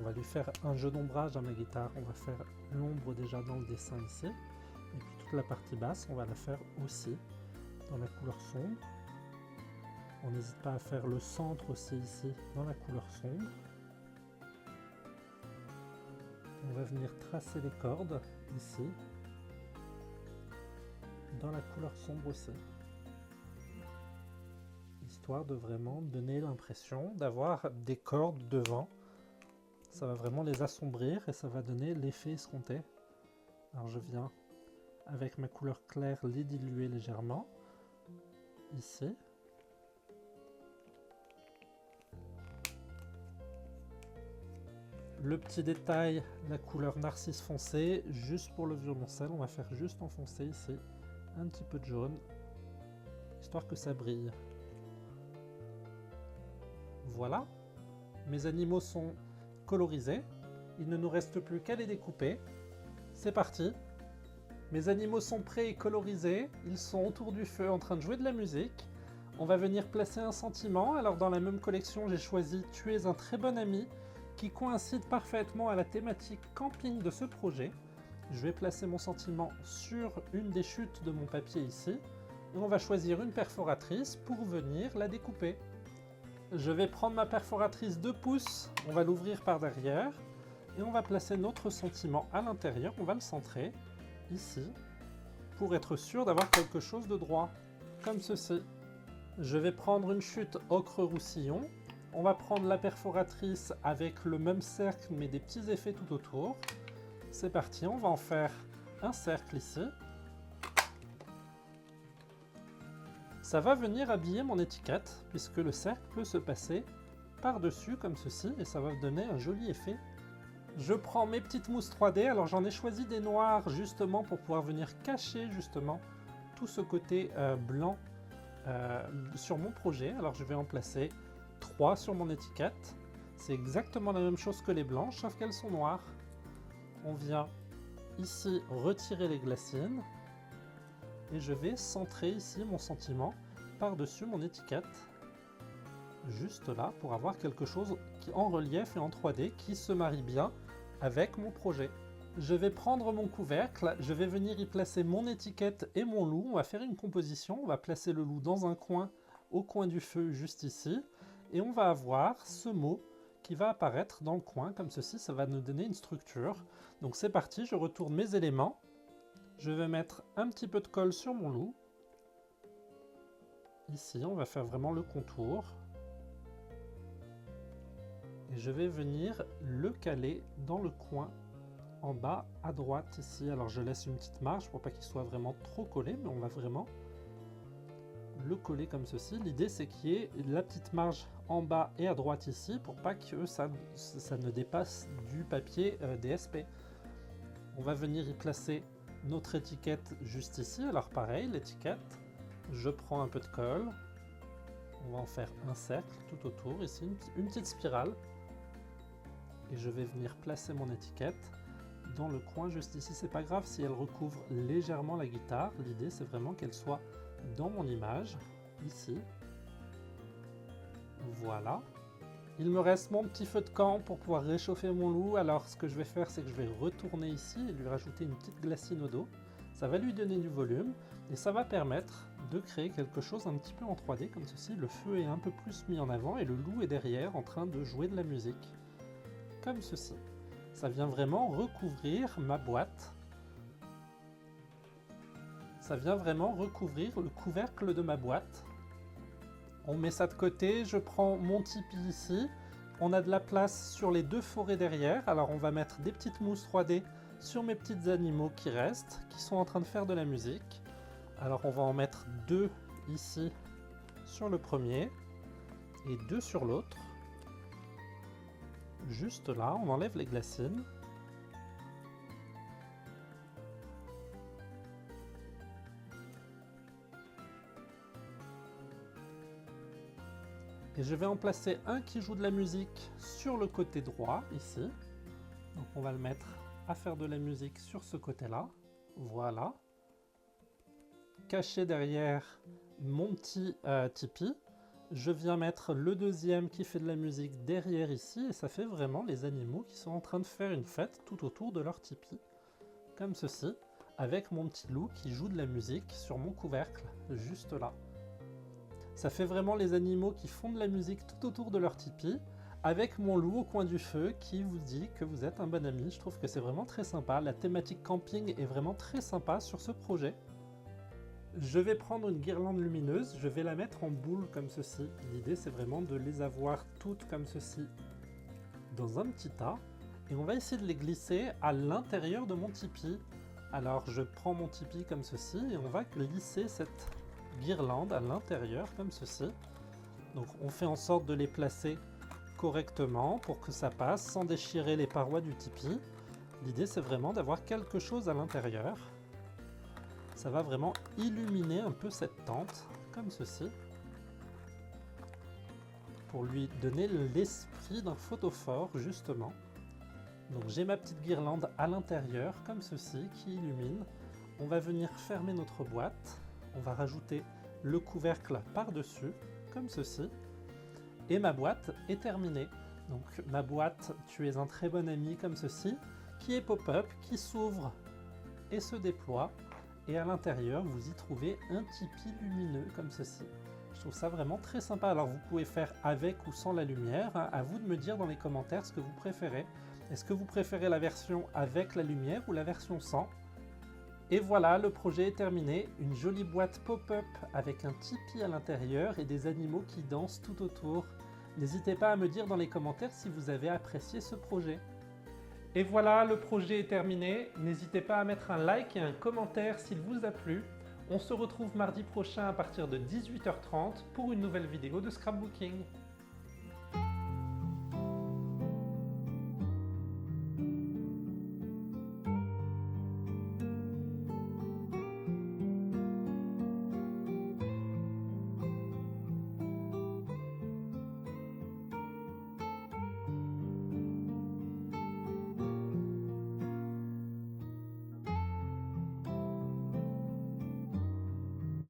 Speaker 1: On va lui faire un jeu d'ombrage à ma guitare. On va faire l'ombre déjà dans le dessin ici. Et puis toute la partie basse, on va la faire aussi dans la couleur sombre. On n'hésite pas à faire le centre aussi ici dans la couleur sombre. On va venir tracer les cordes ici dans la couleur sombre aussi. Histoire de vraiment donner l'impression d'avoir des cordes devant. Ça va vraiment les assombrir et ça va donner l'effet escompté. Alors je viens avec ma couleur claire les diluer légèrement. Ici. Le petit détail, la couleur narcisse foncé, juste pour le violoncelle, on va faire juste en foncé ici. Un petit peu de jaune, histoire que ça brille. Voilà, mes animaux sont colorisés. Il ne nous reste plus qu'à les découper. C'est parti. Mes animaux sont prêts et colorisés. Ils sont autour du feu en train de jouer de la musique. On va venir placer un sentiment. Alors dans la même collection, j'ai choisi « Tu es un très bon ami » qui coïncide parfaitement à la thématique camping de ce projet. Je vais placer mon sentiment sur une des chutes de mon papier ici. Et on va choisir une perforatrice pour venir la découper. Je vais prendre ma perforatrice 2 pouces, on va l'ouvrir par derrière et on va placer notre sentiment à l'intérieur, on va le centrer ici pour être sûr d'avoir quelque chose de droit, comme ceci. Je vais prendre une chute ocre-roussillon, on va prendre la perforatrice avec le même cercle mais des petits effets tout autour. C'est parti, on va en faire un cercle ici. Ça va venir habiller mon étiquette, puisque le cercle peut se passer par-dessus comme ceci, et ça va donner un joli effet. Je prends mes petites mousses 3D, alors j'en ai choisi des noirs justement pour pouvoir venir cacher justement tout ce côté blanc sur mon projet. Alors je vais en placer 3 sur mon étiquette. C'est exactement la même chose que les blanches, sauf qu'elles sont noires. On vient ici retirer les glacines et je vais centrer ici mon sentiment par-dessus mon étiquette, juste là, pour avoir quelque chose qui en relief et en 3D qui se marie bien avec mon projet. Je vais prendre mon couvercle, je vais venir y placer mon étiquette et mon loup. On va faire une composition, on va placer le loup dans un coin, au coin du feu, juste ici. Et on va avoir ce mot qui va apparaître dans le coin, comme ceci, ça va nous donner une structure. Donc c'est parti, je retourne mes éléments. Je vais mettre un petit peu de colle sur mon loup. Ici, on va faire vraiment le contour. Et je vais venir le caler dans le coin en bas à droite ici. Alors je laisse une petite marge pour pas qu'il soit vraiment trop collé, mais on va vraiment le coller comme ceci. L'idée c'est qu'il y ait la petite marge en bas et à droite ici pour pas que ça ne dépasse du papier DSP. On va venir y placer notre étiquette juste ici. Alors pareil, l'étiquette, je prends un peu de colle, on va en faire un cercle tout autour, ici une petite spirale, et je vais venir placer mon étiquette dans le coin juste ici. C'est pas grave si elle recouvre légèrement la guitare, l'idée c'est vraiment qu'elle soit dans mon image, ici. Voilà. Il me reste mon petit feu de camp pour pouvoir réchauffer mon loup. Alors ce que je vais faire, c'est que je vais retourner ici et lui rajouter une petite glacine au dos. Ça va lui donner du volume et ça va permettre de créer quelque chose un petit peu en 3D comme ceci. Le feu est un peu plus mis en avant et le loup est derrière en train de jouer de la musique. Comme ceci. Ça vient vraiment recouvrir ma boîte. Ça vient vraiment recouvrir le couvercle de ma boîte. On met ça de côté, je prends mon Tipeee ici. On a de la place sur les deux forêts derrière, alors on va mettre des petites mousses 3D sur mes petits animaux qui restent, qui sont en train de faire de la musique. Alors on va en mettre 2 ici sur le premier et 2 sur l'autre. Juste là, on enlève les glacines. Et je vais en placer un qui joue de la musique sur le côté droit, ici. Donc on va le mettre à faire de la musique sur ce côté-là. Voilà. Caché derrière mon petit Tipeee. Je viens mettre le deuxième qui fait de la musique derrière ici. Et ça fait vraiment les animaux qui sont en train de faire une fête tout autour de leur Tipeee. Comme ceci. Avec mon petit loup qui joue de la musique sur mon couvercle, juste là. Ça fait vraiment les animaux qui font de la musique tout autour de leur Tipeee, avec mon loup au coin du feu qui vous dit que vous êtes un bon ami. Je trouve que c'est vraiment très sympa. La thématique camping est vraiment très sympa sur ce projet. Je vais prendre une guirlande lumineuse, je vais la mettre en boule comme ceci. L'idée c'est vraiment de les avoir toutes comme ceci dans un petit tas. Et on va essayer de les glisser à l'intérieur de mon Tipeee. Alors je prends mon Tipeee comme ceci et on va glisser cette guirlande à l'intérieur comme ceci. Donc on fait en sorte de les placer correctement pour que ça passe sans déchirer les parois du Tipeee. L'idée c'est vraiment d'avoir quelque chose à l'intérieur. Ça va vraiment illuminer un peu cette tente comme ceci pour lui donner l'esprit d'un photophore justement. Donc j'ai ma petite guirlande à l'intérieur comme ceci qui illumine. On va venir fermer notre boîte. On va rajouter le couvercle par-dessus, comme ceci. Et ma boîte est terminée. Donc ma boîte, tu es un très bon ami, comme ceci, qui est pop-up, qui s'ouvre et se déploie. Et à l'intérieur, vous y trouvez un Tipeee lumineux, comme ceci. Je trouve ça vraiment très sympa. Alors vous pouvez faire avec ou sans la lumière. À vous de me dire dans les commentaires ce que vous préférez. Est-ce que vous préférez la version avec la lumière ou la version sans ? Et voilà, le projet est terminé, une jolie boîte pop-up avec un Tipeee à l'intérieur et des animaux qui dansent tout autour. N'hésitez pas à me dire dans les commentaires si vous avez apprécié ce projet. Et voilà, le projet est terminé. N'hésitez pas à mettre un like et un commentaire s'il vous a plu. On se retrouve mardi prochain à partir de 18h30 pour une nouvelle vidéo de scrapbooking.